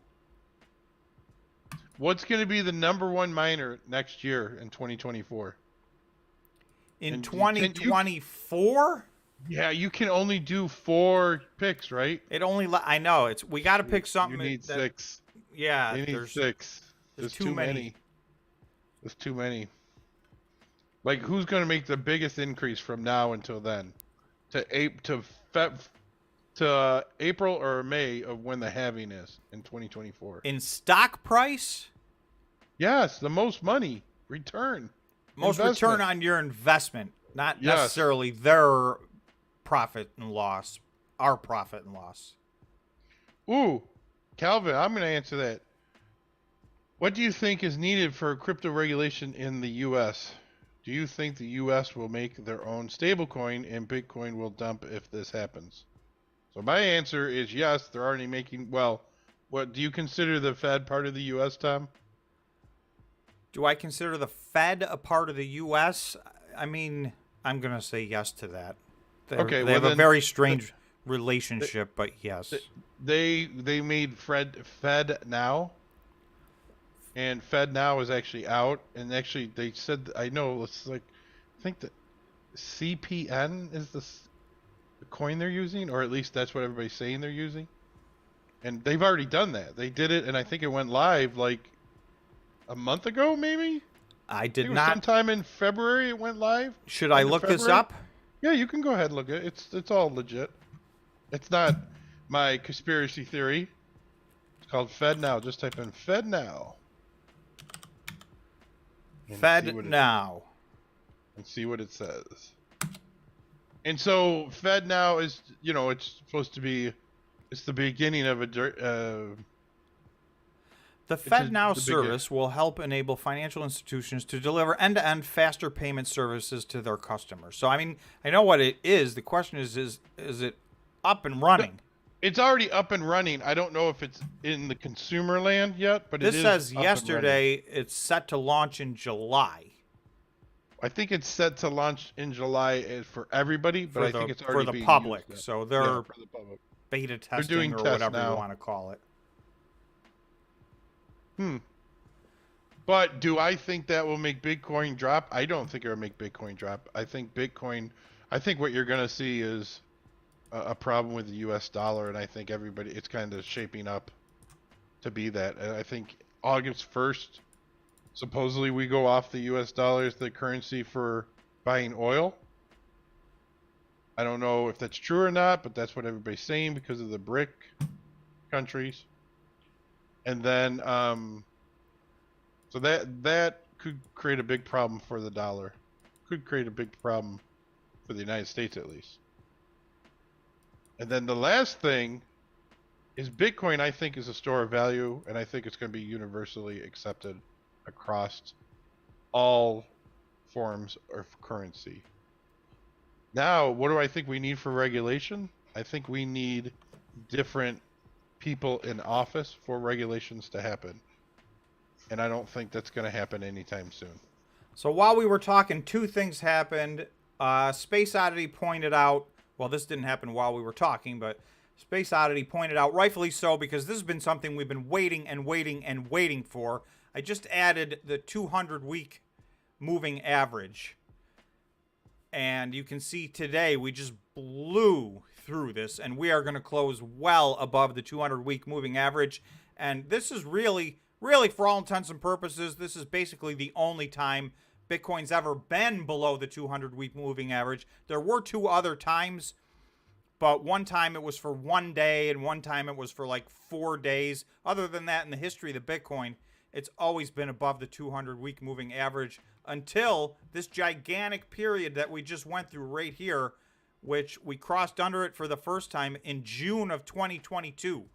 What's going to be the #1 miner next year in 2024? In 2024? Yeah, you can only do 4 picks, right? I know we got to pick something. You need 6. Yeah, you need 6. There's too many. There's too many. Like, who's going to make the biggest increase from now until then? To April or May of when the halving is in 2024. In stock price? Yes, the most money return. Most return on your investment, not necessarily their profit and loss, our profit and loss. Ooh, Calvin, I'm going to answer that. What do you think is needed for crypto regulation in the U.S.? Do you think the U.S. will make their own stablecoin and Bitcoin will dump if this happens? So my answer is yes. They're already making. Well, what do you consider the Fed part of the U.S., Tom? Do I consider the Fed a part of the U.S.? I mean, I'm going to say yes to that. Okay, They have well a then, very strange relationship, but yes. they made Fed now, and Fed now is actually out, and actually they said I know it's like I think that CPN is the coin they're using, or at least that's what everybody's saying they're using. And they've already done that. They did it, and I think it went live like a month ago, maybe. I I did think it was not. sometime in February it went live. Should I End of look this February. up? Yeah, you can go ahead and look at it. It's all legit. It's not my conspiracy theory. It's called Fed Now. Just type in Fed Now. And Fed now. and see what it says. And so Fed Now is, it's supposed to be, it's the beginning of The Fed Now service will help enable financial institutions to deliver end-to-end faster payment services to their customers. So, I mean, I know what it is. The question is it up and running? It's already up and running. I don't know if it's in the consumer land yet, but This it is says up and yesterday it's set to launch in July. I think it's set to launch in July for everybody, but I think it's already for the being public. used. So they're For the public. beta They're doing testing or tests whatever now. you want to call it. But do I think that will make Bitcoin drop? I don't think it will make Bitcoin drop. I think what you're going to see is a problem with the US dollar, and I think it's kind of shaping up to be that. And I think August 1st, supposedly we go off the US dollar as the currency for buying oil. I don't know if that's true or not, but that's what everybody's saying because of the BRIC countries. And then, so that could create a big problem for the dollar. Could create a big problem for the United States, at least. And then the last thing is Bitcoin, I think, is a store of value, and I think it's going to be universally accepted across all forms of currency. Now, what do I think we need for regulation? I think we need different people in office for regulations to happen. And I don't think that's going to happen anytime soon. So while we were talking, two things happened. Space Oddity pointed out, well, this didn't happen while we were talking, but Space Oddity pointed out, rightfully so, because this has been something we've been waiting and waiting and waiting for. I just added the 200-week moving average. And you can see today we just blew through this, and we are going to close well above the 200-week moving average. And this is really, for all intents and purposes, this is basically the only time Bitcoin's ever been below the 200-week moving average. There were two other times, but one time it was for 1 day, and one time it was for like 4 days. Other than that, in the history of the Bitcoin, it's always been above the 200-week moving average until this gigantic period that we just went through right here, which we crossed under it for the first time in June of 2022.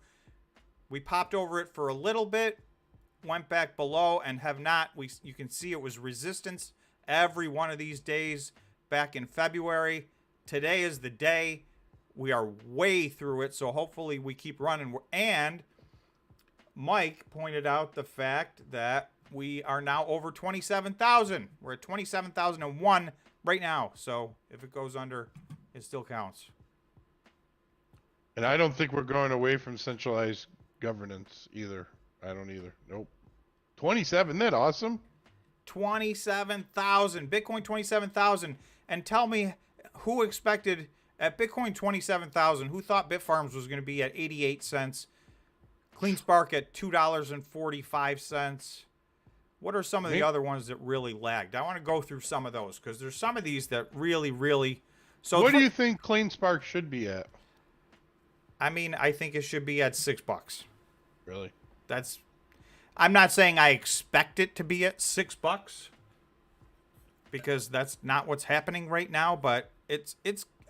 We popped over it for a little bit, went back below, and have not. You can see it was resistance every one of these days back in February. Today is the day. We are way through it, so hopefully we keep running. And Mike pointed out the fact that we are now over 27,000. We're at 27,001 right now. So if it goes under, it still counts. And I don't think we're going away from centralized governance either. I don't either. Nope. 27, isn't that awesome? 27,000. Bitcoin 27,000. And tell me who expected at Bitcoin 27,000, who thought Bitfarms was going to be at 88 cents? CleanSpark at $2.45. What are some of the other ones that really lagged? I want to go through some of those because there's some of these that really. So what do you think CleanSpark should be at? I mean, I think it should be at $6. Really? I'm not saying I expect it to be at $6 because that's not what's happening right now, but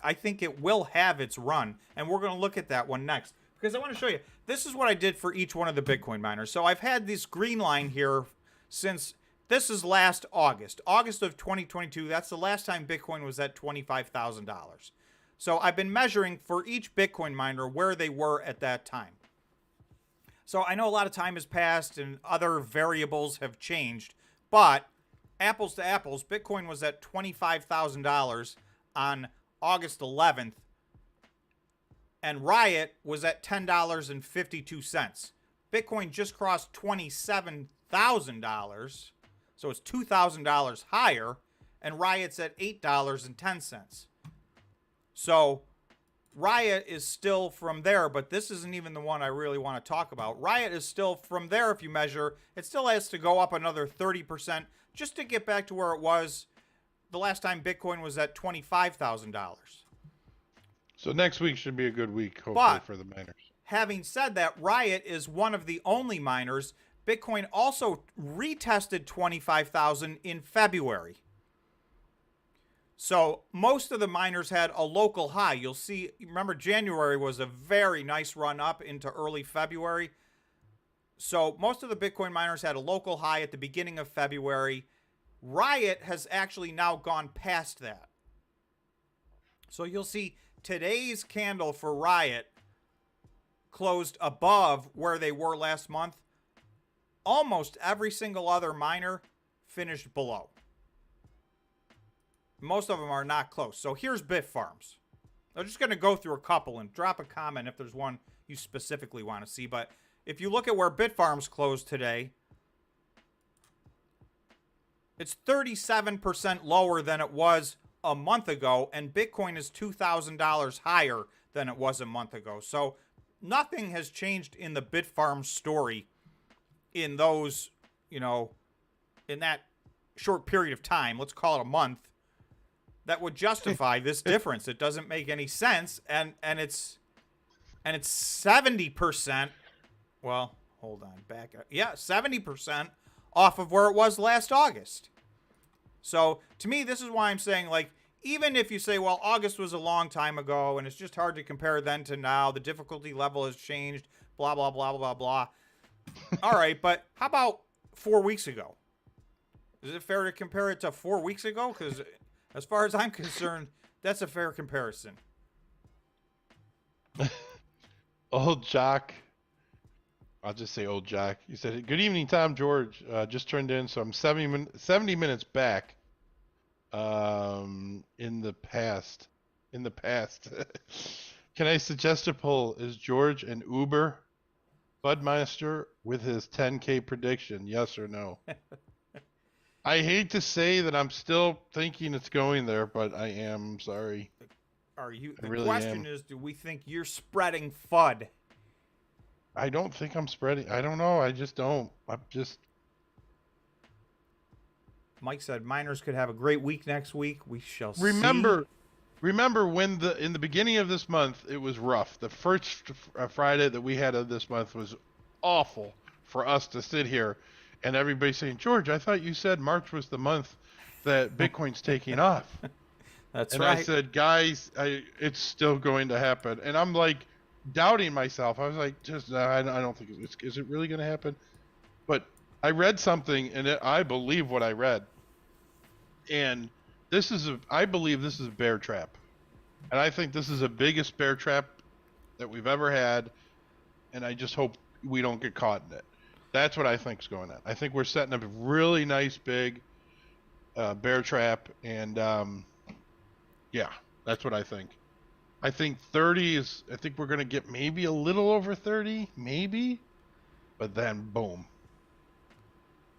I think it will have its run, and we're going to look at that one next because I want to show you. This is what I did for each one of the Bitcoin miners. So I've had this green line here since, this is last August. August of 2022, that's the last time Bitcoin was at $25,000. So I've been measuring for each Bitcoin miner where they were at that time. So I know a lot of time has passed and other variables have changed, but apples to apples, Bitcoin was at $25,000 on August 11th, and Riot was at $10.52. Bitcoin just crossed $27,000, so it's $2,000 higher, and Riot's at $8.10. So Riot is still from there, but this isn't even the one I really want to talk about. Riot is still from there, if you measure. It still has to go up another 30% just to get back to where it was the last time Bitcoin was at $25,000. So next week should be a good week, hopefully, for the miners. Having said that, Riot is one of the only miners. Bitcoin also retested 25,000 in February. So most of the miners had a local high. You'll see, remember January was a very nice run up into early February. So most of the Bitcoin miners had a local high at the beginning of February. Riot has actually now gone past that. So you'll see today's candle for Riot closed above where they were last month. Almost every single other miner finished below. Most of them are not close. So here's Bitfarms. I'm just going to go through a couple and drop a comment if there's one you specifically want to see. But if you look at where Bitfarms closed today, it's 37% lower than it was a month ago, and Bitcoin is $2,000 higher than it was a month ago. So nothing has changed in the Bitfarms story in those, in that short period of time, let's call it a month, that would justify this difference. It doesn't make any sense, and it's 70%. Well, hold on, back up. Yeah, 70% off of where it was last August. So to me, this is why I'm saying, like, even if you say, well, August was a long time ago, and it's just hard to compare then to now, the difficulty level has changed, blah blah blah blah blah. All right, but how about 4 weeks ago? Is it fair to compare it to 4 weeks ago? Because as far as I'm concerned, that's a fair comparison. Old Jock. I'll just say Old Jock. He said, good evening, Tom George. Just turned in, so I'm 70 minutes back in the past. Can I suggest a poll? Is George an Uber Budmeister with his 10K prediction? Yes or no? I hate to say that I'm still thinking it's going there, but I am. Sorry. Are you? The really question am. is, do we think you're spreading FUD? I don't think I'm spreading. I don't know. I just don't. I'm just. Mike said miners could have a great week next week. We shall see. Remember when in the beginning of this month it was rough. The first Friday that we had of this month was awful for us to sit here. And everybody's saying, George, I thought you said March was the month that Bitcoin's taking off. That's right. right. And I said, guys, it's still going to happen. And I'm like doubting myself. I was like, I don't think is it really going to happen? But I read something, and I believe what I read. And I believe this is a bear trap. And I think this is the biggest bear trap that we've ever had. And I just hope we don't get caught in it. That's what I think is going on. I think we're setting up a really nice big bear trap, and yeah, that's what I think. I think 30 is. I think we're going to get maybe a little over 30, maybe, but then boom.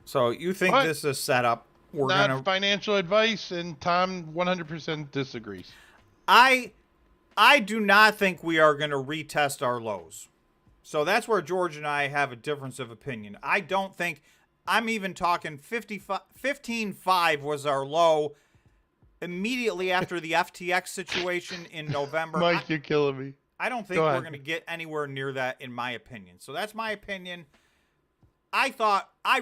So you think this is set up? We're not financial advice, and Tom 100% disagrees. I do not think we are going to retest our lows. So that's where George and I have a difference of opinion. I don't think, I'm even talking 15.5 was our low immediately after the FTX situation in November. Mike, you're killing me. I don't think we're going to get anywhere near that, in my opinion. So that's my opinion. I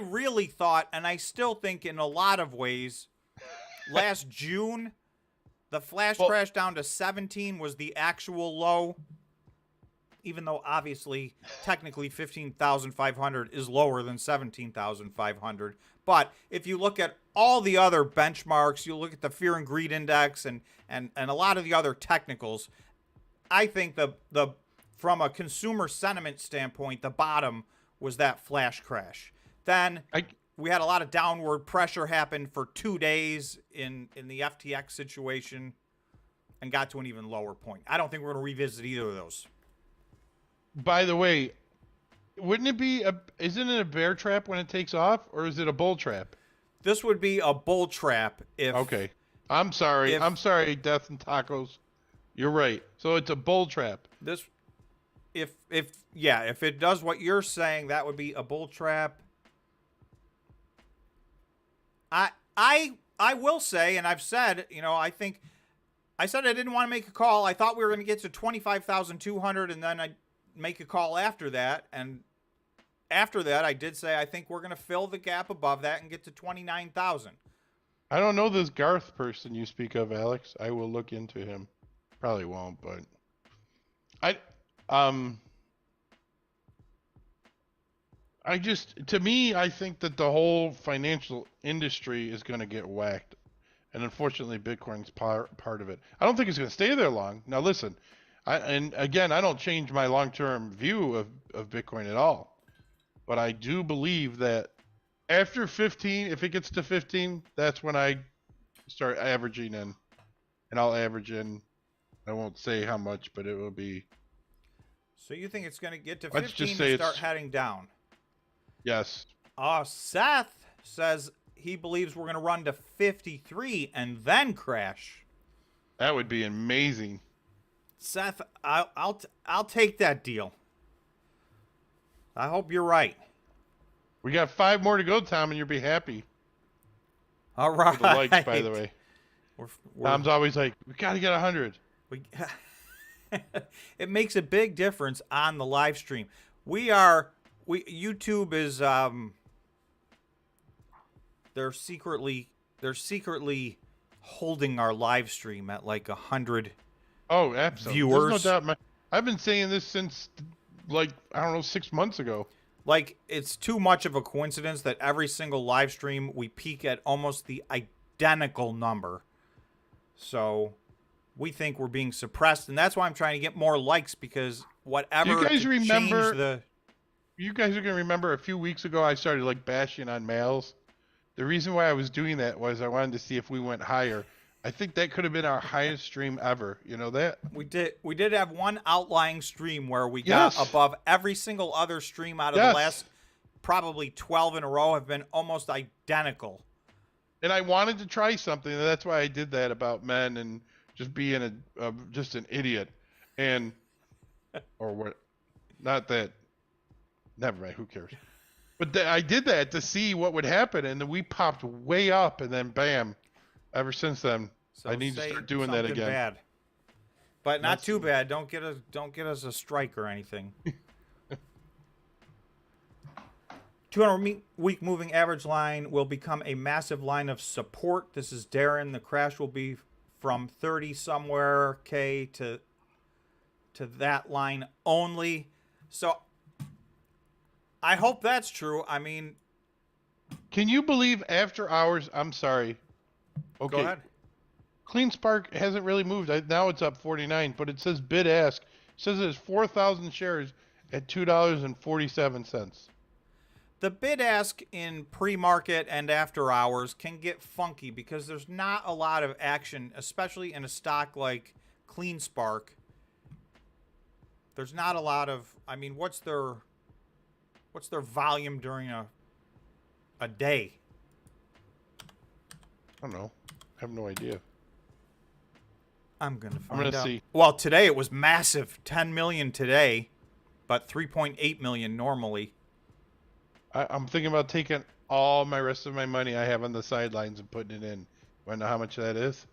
really thought, and I still think in a lot of ways, last June, the flash crash down to 17 was the actual low. even though obviously technically 15,500 is lower than 17,500. But if you look at all the other benchmarks, you look at the fear and greed index and a lot of the other technicals, I think the from a consumer sentiment standpoint, the bottom was that flash crash. Then we had a lot of downward pressure happen for 2 days in the FTX situation and got to an even lower point. I don't think we're going to revisit either of those. By the way, wouldn't it be isn't it a bear trap when it takes off, or is it a bull trap? This would be a bull trap if... Okay. I'm sorry, Death and Tacos. You're right. So it's a bull trap. This... If it does what you're saying, that would be a bull trap. I will say, and I've said, I said I didn't want to make a call. I thought we were going to get to 25,200, and then I'd make a call after that. And after that, I did say I think we're going to fill the gap above that and get to 29,000. I don't know this Garth person you speak of, Alex. I will look into him. Probably won't, but to me, I think that the whole financial industry is going to get whacked. And unfortunately, Bitcoin's part of it. I don't think it's going to stay there long. Now, listen, and again, I don't change my long-term view of Bitcoin at all. But I do believe that after 15, if it gets to 15, that's when I start averaging in. And I'll average in, I won't say how much, but it will be. So you think it's going to get to 15 let's just say and start heading down? Yes. Seth says he believes we're going to run to 53 and then crash. That would be amazing. Seth, I'll take that deal. I hope you're right. We got 5 more to go, Tom, and you'll be happy. All right. For the likes, by the way. Tom's always like, we got to get 100. It makes a big difference on the live stream. YouTube is they're secretly holding our live stream at like 100 viewers. There's no doubt. I've been saying this since like, I don't know, 6 months ago. Like, it's too much of a coincidence that every single live stream we peak at almost the identical number. So we think we're being suppressed, and that's why I'm trying to get more likes, because whatever. You guys remember? You guys are going to remember a few weeks ago I started like bashing on males. The reason why I was doing that was I wanted to see if we went higher. I think that could have been our highest stream ever. You know that? We did have one outlying stream where we got above every single other stream out of the last probably 12 in a row have been almost identical. And I wanted to try something, and that's why I did that about men and just being just an idiot. And or what? Not that. Never mind. Who cares? But I did that to see what would happen, and then we popped way up, and then bam. Ever since then, so I need to start doing that again. Bad. But not too bad. Don't get us a strike or anything. 200-week moving average line will become a massive line of support. This is Darren. The crash will be from 30 somewhere K to that line only. So I hope that's true. I mean, can you believe after hours? I'm sorry. Okay. Go ahead. Cleanspark hasn't really moved. Now it's up 49, but it says bid ask. It says there's 4,000 shares at $2.47. The bid ask in pre-market and after hours can get funky because there's not a lot of action, especially in a stock like Cleanspark. There's not a lot of. I mean, what's their volume during a day? I don't know. I have no idea. I'm going to find out. See. Well, today it was massive. 10 million today, but 3.8 million normally. I'm thinking about taking all my rest of my money I have on the sidelines and putting it in. Want to know how much that is?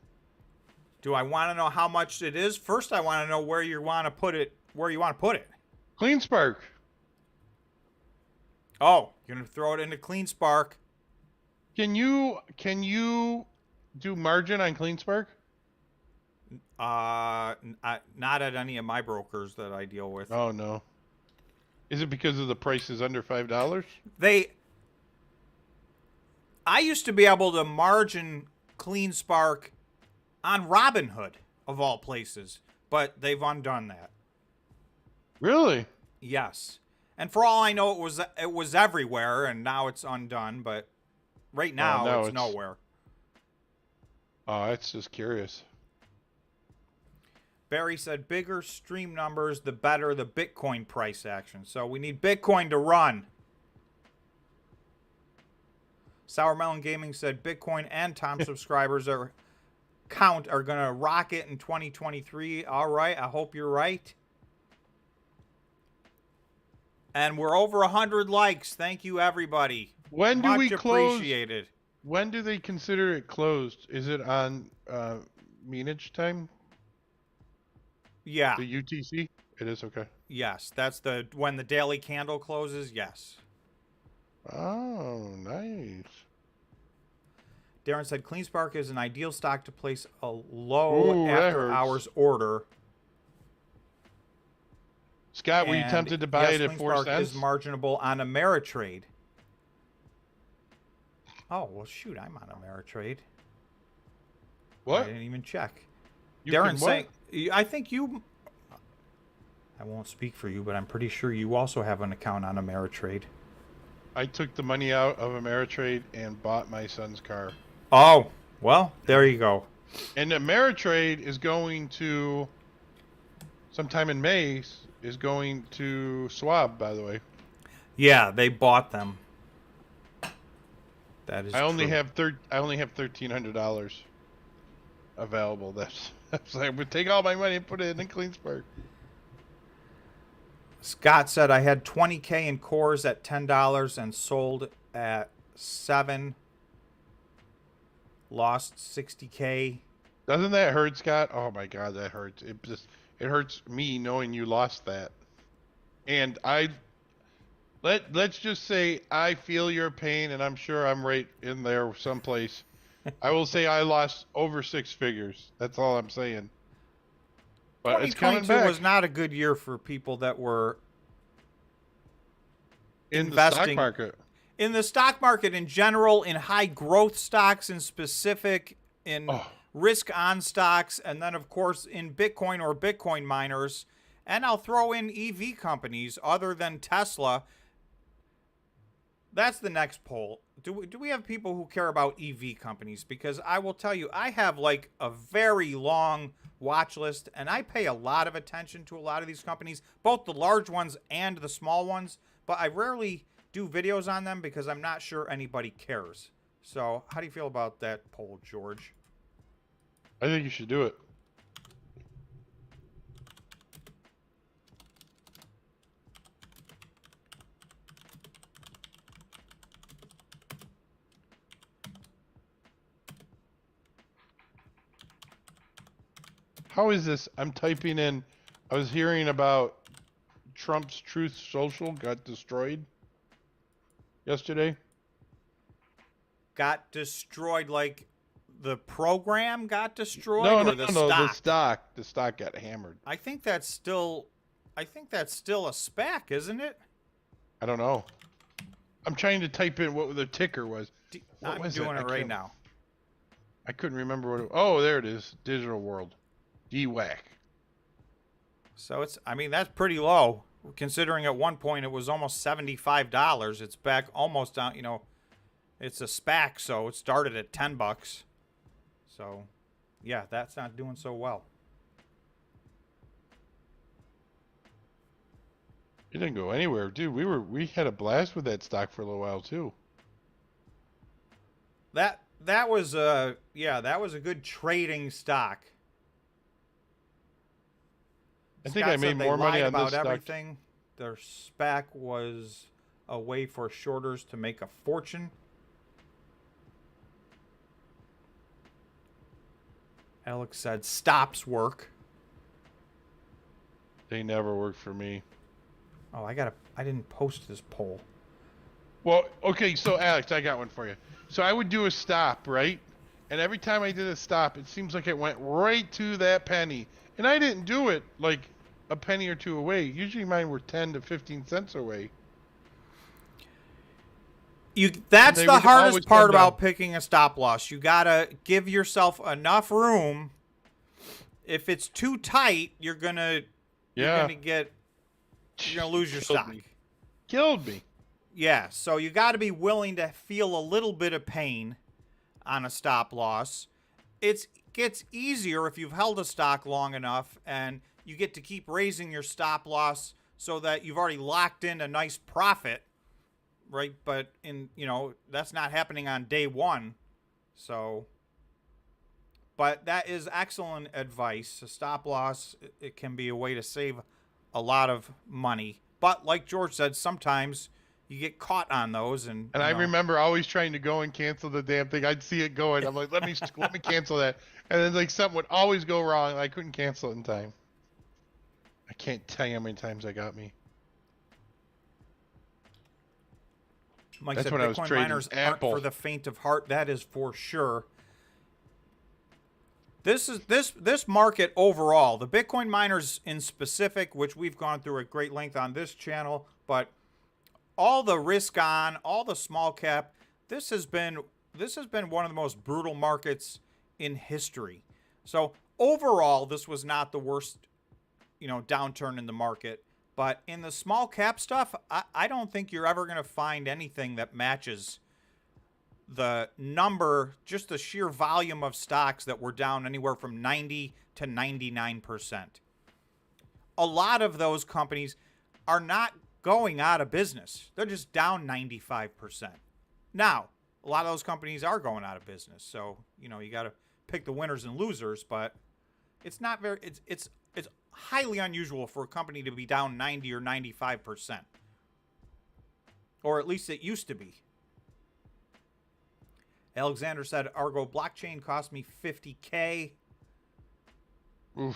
Do I want to know how much it is? First, I want to know where you want to put it. Where you want to put it? Cleanspark. Oh, you're going to throw it into Cleanspark. Can you do margin on Cleanspark? Not at any of my brokers that I deal with. Oh no. Is it because of the price is under $5? I used to be able to margin CleanSpark on Robinhood of all places, but they've undone that. Really? Yes. And for all I know, it was everywhere, and now it's undone. But right now, it's nowhere. Oh, that's just curious. Barry said, bigger stream numbers, the better the Bitcoin price action. So we need Bitcoin to run. Sour Melon Gaming said, Bitcoin and Tom subscribers are going to rocket in 2023. All right, I hope you're right. And we're over 100 likes. Thank you, everybody. When do we close? Appreciated. When do they consider it closed? Is it on meanage time? Yeah. The UTC? It is, okay. Yes, that's when the daily candle closes. Yes. Oh, nice. Darren said CleanSpark is an ideal stock to place a low after hours order. Scott, were you tempted to buy it at 4 cents? Is marginable on Ameritrade. Oh, well, shoot, I'm on Ameritrade. What? I didn't even check. Darren's saying, I think you... I won't speak for you, but I'm pretty sure you also have an account on Ameritrade. I took the money out of Ameritrade and bought my son's car. Oh, well, there you go. And Ameritrade is going to, sometime in May, is going to Schwab, by the way. Yeah, they bought them. That is I only true. have $1,300 available. That's I would take all my money and put it in CleanSpark. Scott said I had 20K in cores at $10 and sold at $7. Lost 60K. Doesn't that hurt, Scott? Oh my God, that hurts. It hurts me knowing you lost that. And let's just say I feel your pain, and I'm sure I'm right in there someplace. I will say I lost over 6 figures. That's all I'm saying. But it's coming back. 2022 was not a good year for people that were in the stock market. In the stock market in general, in high growth stocks in specific, in risk on stocks, and then of course in Bitcoin or Bitcoin miners. And I'll throw in EV companies other than Tesla. That's the next poll. Do we have people who care about EV companies? Because I will tell you, I have like a very long watch list, and I pay a lot of attention to a lot of these companies, both the large ones and the small ones, but I rarely do videos on them because I'm not sure anybody cares. So how do you feel about that poll, George? I think you should do it. How is this? I'm typing in. I was hearing about Trump's Truth Social got destroyed yesterday. Got destroyed like the program got destroyed? No, or the stock? The stock got hammered. I think that's still a SPAC, isn't it? I don't know. I'm trying to type in what the ticker was. I'm doing it right now. I couldn't remember what it was. Oh, there it is. Digital World. DWAC. So that's pretty low. Considering at one point it was almost $75. It's back almost down, it's a SPAC, so it started at $10. So, yeah, that's not doing so well. It didn't go anywhere, dude. We had a blast with that stock for a little while too. That was a good trading stock. I think I made more money on this stock. Everything. Their SPAC was a way for shorters to make a fortune. Alex said stops work. They never work for me. Oh, I didn't post this poll. Well, okay, so Alex, I got one for you. So I would do a stop, right? And every time I did a stop, it seems like it went right to that penny. And I didn't do it like a penny or two away. Usually mine were 10 to 15 cents away. And That's they the would hardest always come part down. about picking a stop loss. You got to give yourself enough room. If it's too tight, you're going to lose your Killed stock. me. Killed me. Yeah, so you got to be willing to feel a little bit of pain on a stop loss. It gets easier if you've held a stock long enough and you get to keep raising your stop loss so that you've already locked in a nice profit, right? But that's not happening on day one. So, but that is excellent advice. A stop loss, it can be a way to save a lot of money. But like George said, sometimes you get caught on those, and I remember always trying to go and cancel the damn thing. I'd see it going. I'm like, let me cancel that. And then like something would always go wrong. I couldn't cancel it in time. I can't tell you how many times that got me. Mike That's said when I was Bitcoin trading miners Apple. aren't for the faint of heart. That is for sure. This market overall, the Bitcoin miners in specific, which we've gone through at great length on this channel, but all the risk on, all the small cap, this has been one of the most brutal markets in history. So overall, this was not the worst, downturn in the market. But in the small cap stuff, I don't think you're ever going to find anything that matches the number, just the sheer volume of stocks that were down anywhere from 90 to 99%. A lot of those companies are not going out of business. They're just down 95%. Now, a lot of those companies are going out of business. So, you got to pick the winners and losers, but it's not very, it's highly unusual for a company to be down 90 or 95%. Or at least it used to be. Alexander said, Argo blockchain cost me $50K. Oof.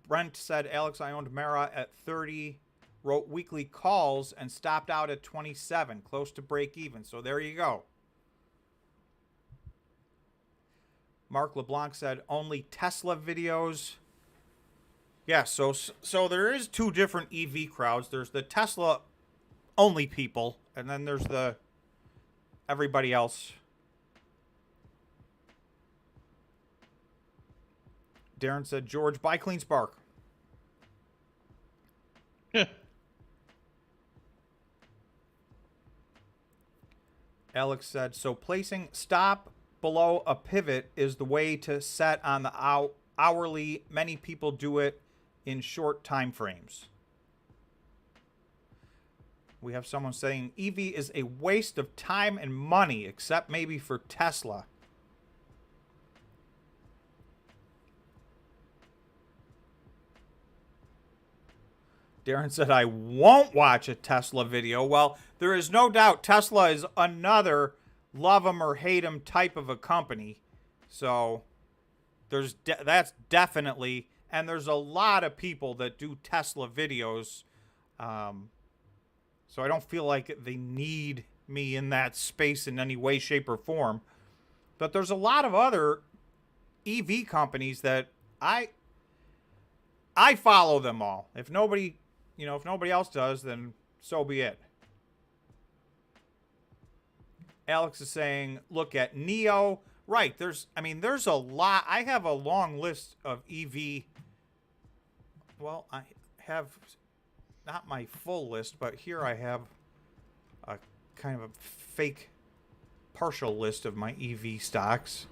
Brent said, Alex, I owned Mara at 30, wrote weekly calls, and stopped out at 27, close to break even. So there you go. Mark LeBlanc said, only Tesla videos. Yeah, so there is two different EV crowds. There's the Tesla only people, and then there's the everybody else. Darren said, George, buy CleanSpark. Alex said, so placing stop below a pivot is the way to set on the hourly. Many people do it in short time frames. We have someone saying EV is a waste of time and money, except maybe for Tesla. Darren said, I won't watch a Tesla video. Well, there is no doubt Tesla is another love 'em or hate 'em type of a company. So that's definitely, and there's a lot of people that do Tesla videos. So I don't feel like they need me in that space in any way, shape, or form. But there's a lot of other EV companies that I follow them all. If nobody else does, then so be it. Alex is saying, look at NEO. Right, there's a lot. I have a long list of EV. Well, I have not my full list, but here I have a kind of a fake partial list of my EV stocks.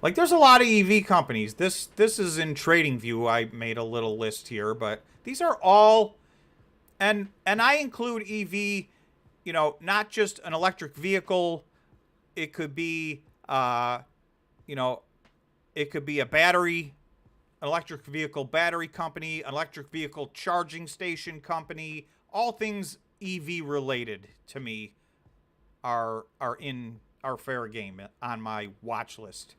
Like, there's a lot of EV companies. This is in TradingView. I made a little list here, but these are all, and I include EV, not just an electric vehicle. It could be, it could be a battery, an electric vehicle battery company, an electric vehicle charging station company. All things EV related to me are fair game on my watch list.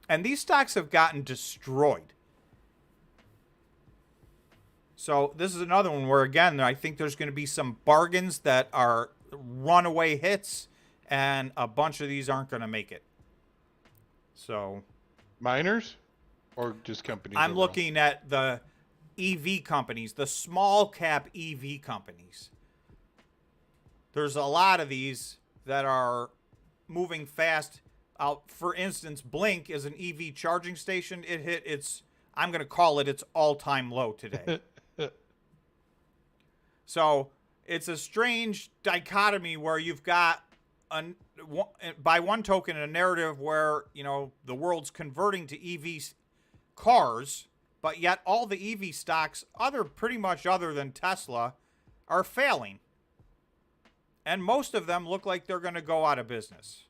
And these stocks have gotten destroyed. So this is another one where, again, I think there's going to be some bargains that are runaway hits, and a bunch of these aren't going to make it. So Miners or just companies? I'm overall? looking at the EV companies, the small cap EV companies. There's a lot of these that are moving fast. For instance, Blink is an EV charging station. It hit its, I'm going to call it its all-time low today. So it's a strange dichotomy where you've got, by one token, a narrative where, you know, the world's converting to EV cars, but yet all the EV stocks, pretty much other than Tesla, are failing. And most of them look like they're going to go out of business.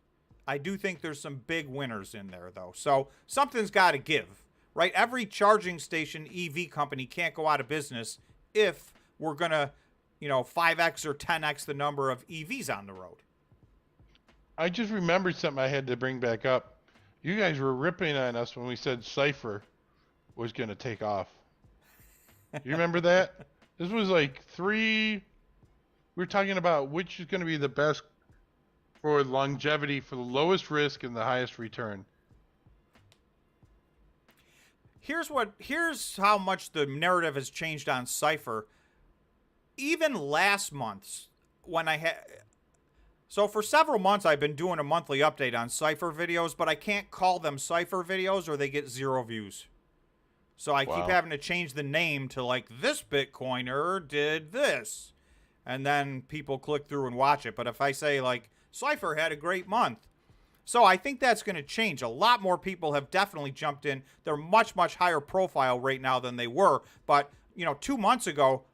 I do think there's some big winners in there, though. So something's got to give, right? Every charging station EV company can't go out of business if we're going to, 5x or 10x the number of EVs on the road. I just remembered something I had to bring back up. You guys were ripping on us when we said Cypher was going to take off. You remember that? This was like we were talking about which is going to be the best for longevity, for the lowest risk and the highest return. Here's how much the narrative has changed on Cypher. Even last month, when so for several months I've been doing a monthly update on Cypher videos, but I can't call them Cypher videos or they get 0 views. So I keep having to change the name to like, this Bitcoiner did this. And then people click through and watch it. But if I say like, Cypher had a great month. So I think that's going to change. A lot more people have definitely jumped in. They're much, much higher profile right now than they were. But, 2 months ago,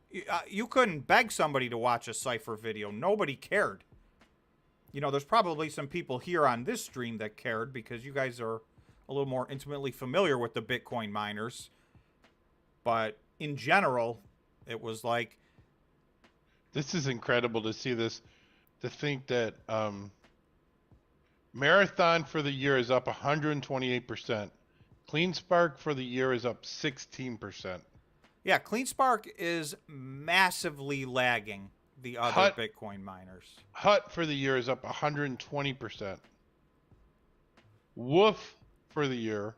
you couldn't beg somebody to watch a Cypher video. Nobody cared. There's probably some people here on this stream that cared because you guys are a little more intimately familiar with the Bitcoin miners. But in general, it was like... This is incredible to see this. To think that Marathon for the year is up 128%. CleanSpark for the year is up 16%. Yeah, CleanSpark is massively lagging the other Bitcoin miners. HUT for the year is up 120%. Wolf for the year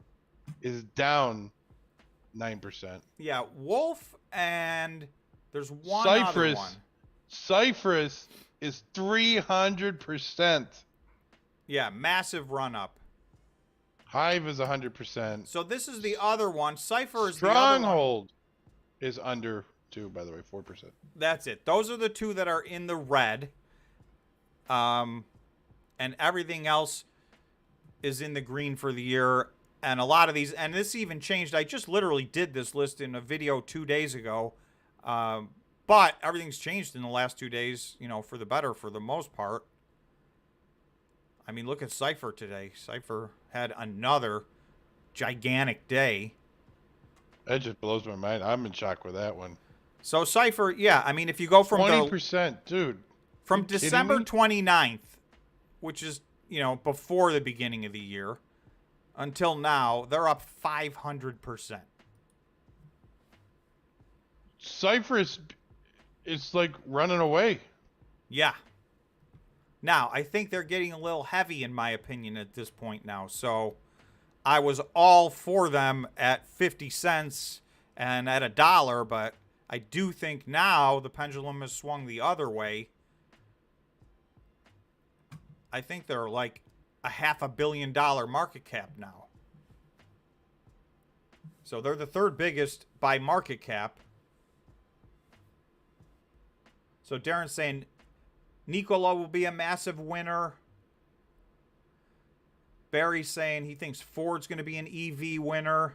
is down 9%. Yeah, Wolf and there's one other one. Cypress is 300%. Yeah, massive run up. Hive is 100%. So this is the other one. Cypher is Stronghold is under 2, by the way, 4%. That's it. Those are the two that are in the red. And everything else is in the green for the year. And a lot of these, and this even changed. I just literally did this list in a video 2 days ago. But everything's changed in the last 2 days, for the better for the most part. I mean, look at Cypher today. Cypher had another gigantic day. That just blows my mind. I'm in shock with that one. So Cypher, yeah, I mean, if you go from 20%, dude. From December 29th, which is, before the beginning of the year, until now, they're up 500%. Cypher is like running away. Yeah. Now, I think they're getting a little heavy, in my opinion, at this point now. So I was all for them at 50 cents and at $1, but I do think now the pendulum has swung the other way. I think they're like a $500 million market cap now. So they're the third biggest by market cap. So Darren's saying Nikola will be a massive winner. Barry's saying he thinks Ford's going to be an EV winner.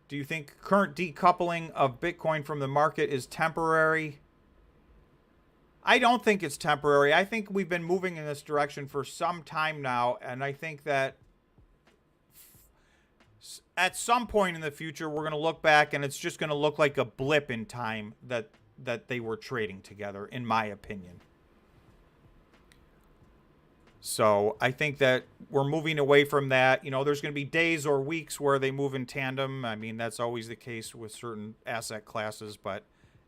Do you think current decoupling of Bitcoin from the market is temporary? I don't think it's temporary. I think we've been moving in this direction for some time now, and I think that at some point in the future, we're going to look back and it's just going to look like a blip in time that they were trading together, in my opinion. So I think that we're moving away from that. You know, there's going to be days or weeks where they move in tandem. I mean, that's always the case with certain asset classes, but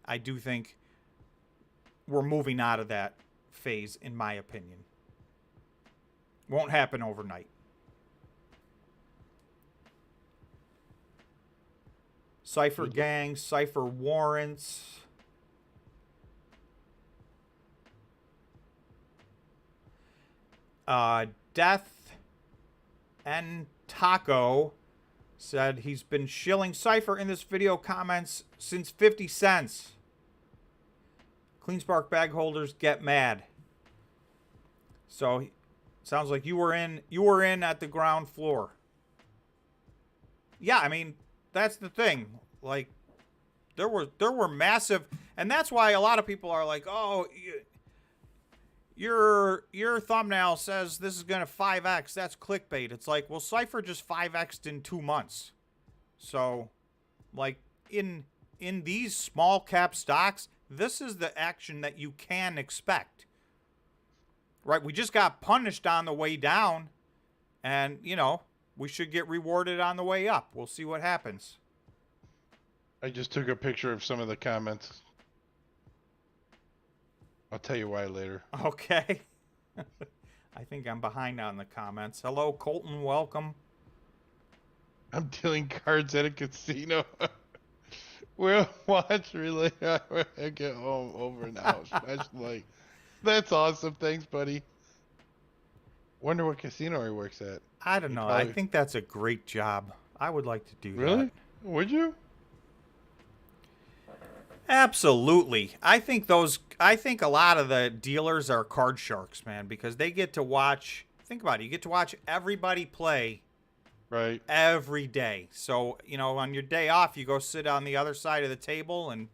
I do think we're moving out of that phase, in my opinion. Won't happen overnight. Cypher gang, Cypher warrants. Death and Taco said he's been shilling Cypher in this video comments since 50 cents. Cleanspark bag holders get mad. So sounds like you were in at the ground floor. Yeah, I mean, that's the thing. Like there were massive, and that's why a lot of people are like, "Oh, your thumbnail says this is going to 5x. That's clickbait." It's like, well, Cypher just 5x'd in 2 months. So, like in these small cap stocks, this is the action that you can expect. Right? We just got punished on the way down, and, you know, we should get rewarded on the way up. We'll see what happens. I just took a picture of some of the comments. I'll tell you why later. Okay. I think I'm behind on the comments. Hello, Colton. Welcome. I'm dealing cards at a casino. We'll watch relay when I get home over now. Like, that's awesome. Thanks, buddy. Wonder what casino he works at. I don't know. I think that's a great job. I would like to do that. Really? Would you? Absolutely. I think a lot of the dealers are card sharks, man, because they get to watch, think about it, you get to watch everybody play right every day. So, you know, on your day off, you go sit on the other side of the table and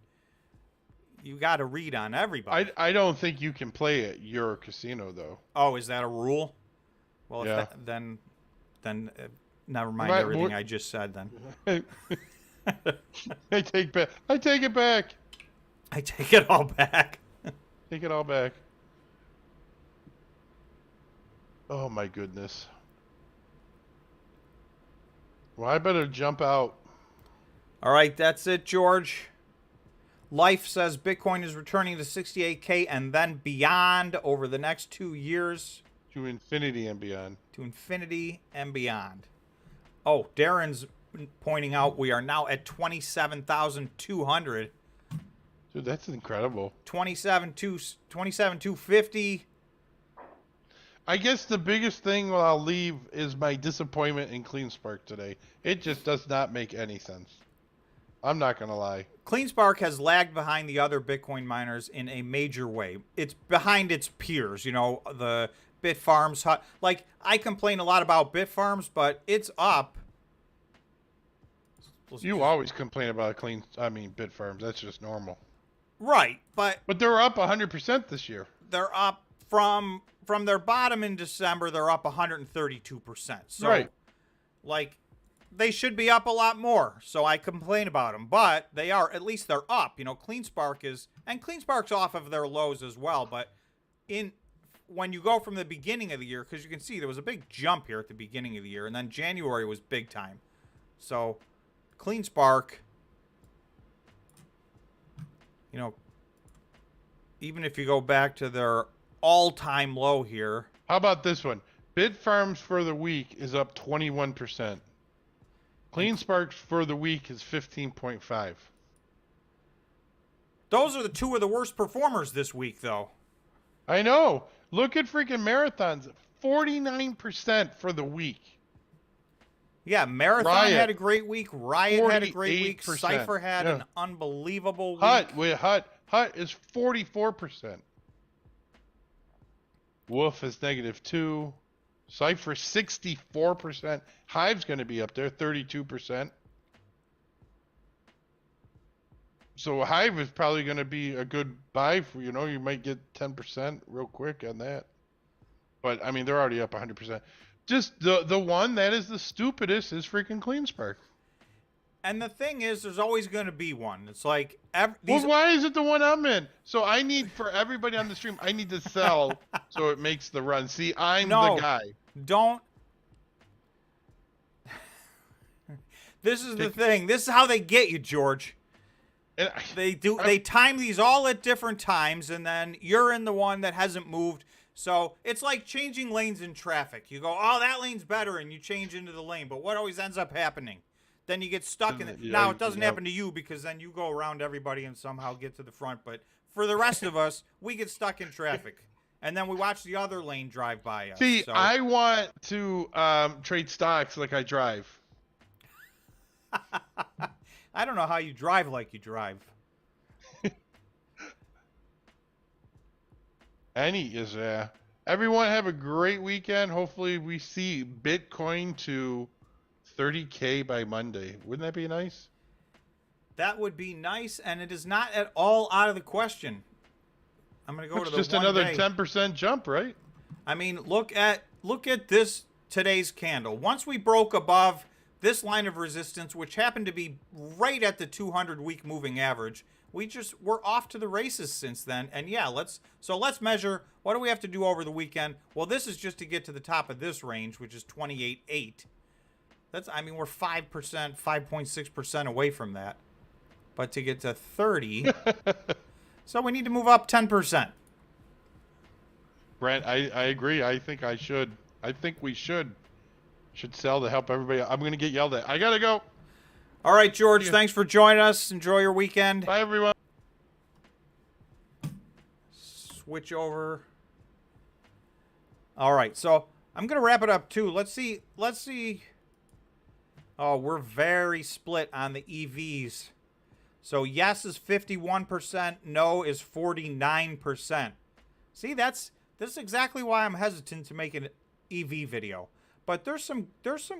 you got to read on everybody. I don't think you can play at your casino, though. Oh, is that a rule? Well, yeah. If that, then never mind everything I just said then. I take it back. I take it all back. Take it all back. Oh my goodness. Well, I better jump out. All right, that's it, George. Life says Bitcoin is returning to 68K and then beyond over the next 2 years. To infinity and beyond. To infinity and beyond. Oh, Darren's pointing out we are now at 27,200. Dude, that's incredible. 27,250. I guess the biggest thing I'll leave is my disappointment in CleanSpark today. It just does not make any sense. I'm not going to lie. CleanSpark has lagged behind the other Bitcoin miners in a major way. It's behind its peers, you know, the Bitfarms. Like, I complain a lot about Bitfarms, but it's up. You always complain about Bitfarms. That's just normal. Right, but they're up 100% this year. They're up from their bottom in December. They're up 132%. So, right. Like, they should be up a lot more. So I complain about them, but they are, at least they're up. You know, CleanSpark's off of their lows as well. But when you go from the beginning of the year, because you can see there was a big jump here at the beginning of the year, and then January was big time. So CleanSpark, you know, even if you go back to their all-time low here. How about this one? Bitfarms for the week is up 21%. CleanSpark for the week is 15.5. Those are the two of the worst performers this week, though. I know. Look at freaking Marathons. 49% for the week. Yeah, Marathon Riot had a great week. Riot had a great week. 48%. Cypher had an unbelievable week. Hut is 44%. Wolf is -2. Cypher 64%. Hive's going to be up there, 32%. So Hive is probably going to be a good buy for, you know, you might get 10% real quick on that. But I mean, they're already up 100%. Just the one that is the stupidest is freaking CleanSpark. And the thing is, there's always going to be one. It's like Well, why is it the one I'm in? So I need, for everybody on the stream, I need to sell so it makes the run. See, I'm the guy. Don't. This is the thing. This is how they get you, George. They time these all at different times, and then you're in the one that hasn't moved. So it's like changing lanes in traffic. You go, oh, that lane's better, and you change into the lane. But what always ends up happening? Then you get stuck in it. Now, it doesn't happen to you because then you go around everybody and somehow get to the front. But for the rest of us, we get stuck in traffic. And then we watch the other lane drive by us. See, I want to trade stocks like I drive. I don't know how you drive like you drive. Everyone have a great weekend. Hopefully we see Bitcoin to 30K by Monday. Wouldn't that be nice? That would be nice, and it is not at all out of the question. I'm going to go to the just another 10% jump, right? I mean, look at this today's candle. Once we broke above this line of resistance, which happened to be right at the 200-week moving average, we're off to the races since then. And yeah, let's measure, what do we have to do over the weekend? Well, this is just to get to the top of this range, which is 28.8. We're 5%, 5.6% away from that. But to get to 30, so we need to move up 10%. Brent, I agree. I think we should sell to help everybody. I'm going to get yelled at. I got to go. All right, George, thanks for joining us. Enjoy your weekend. Bye, everyone. Switch over. All right, so I'm going to wrap it up, too. Let's see. Oh, we're very split on the EVs. So yes is 51%, no is 49%. See, this is exactly why I'm hesitant to make an EV video. But there's some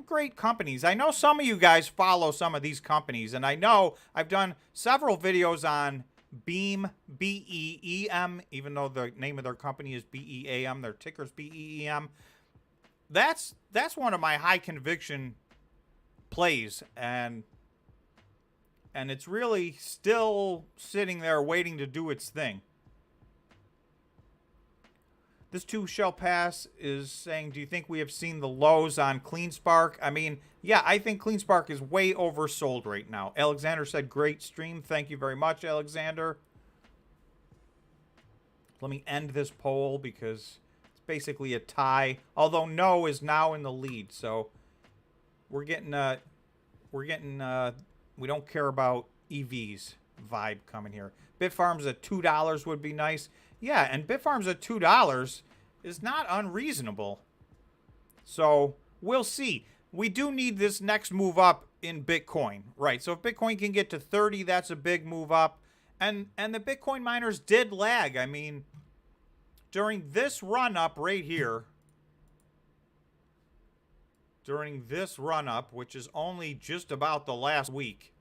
great companies. I know some of you guys follow some of these companies, and I know I've done several videos on Beam, B-E-E-M, even though the name of their company is B-E-A-M, their ticker's B-E-E-M. That's one of my high conviction plays, and it's really still sitting there waiting to do its thing. This too shall pass is saying, do you think we have seen the lows on CleanSpark? I mean, yeah, I think CleanSpark is way oversold right now. Alexander said, great stream. Thank you very much, Alexander. Let me end this poll because it's basically a tie. Although no is now in the lead. So we don't care about EVs vibe coming here. Bitfarms at $2 would be nice. Yeah, and Bitfarms at $2 is not unreasonable. So we'll see. We do need this next move up in Bitcoin, right? So if Bitcoin can get to 30, that's a big move up. And the Bitcoin miners did lag. I mean, during this run up right here, which is only just about the last week,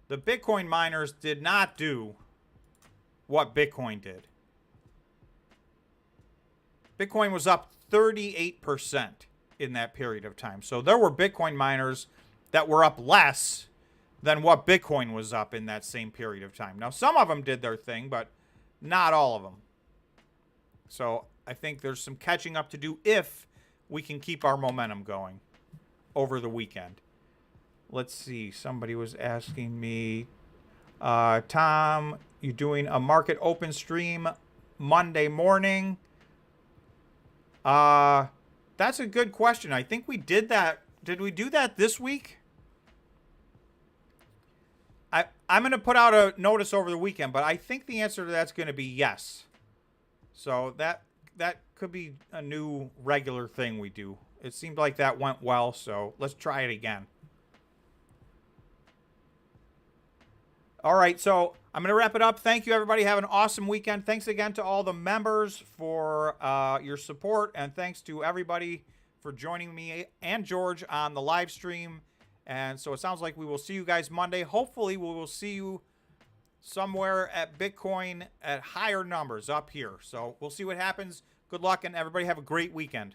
the Bitcoin miners did not do what Bitcoin did. Bitcoin was up 38% in that period of time. So there were Bitcoin miners that were up less than what Bitcoin was up in that same period of time. Now, some of them did their thing, but not all of them. So I think there's some catching up to do if we can keep our momentum going over the weekend. Let's see. Somebody was asking me, Tom, you doing a market open stream Monday morning? That's a good question. I think we did that. Did we do that this week? I'm going to put out a notice over the weekend, but I think the answer to that's going to be yes. So that could be a new regular thing we do. It seemed like that went well, so let's try it again. All right, so I'm going to wrap it up. Thank you, everybody. Have an awesome weekend. Thanks again to all the members for your support, and thanks to everybody for joining me and George on the live stream. And so it sounds like we will see you guys Monday. Hopefully, we will see you somewhere at Bitcoin at higher numbers up here. So we'll see what happens. Good luck, and everybody have a great weekend.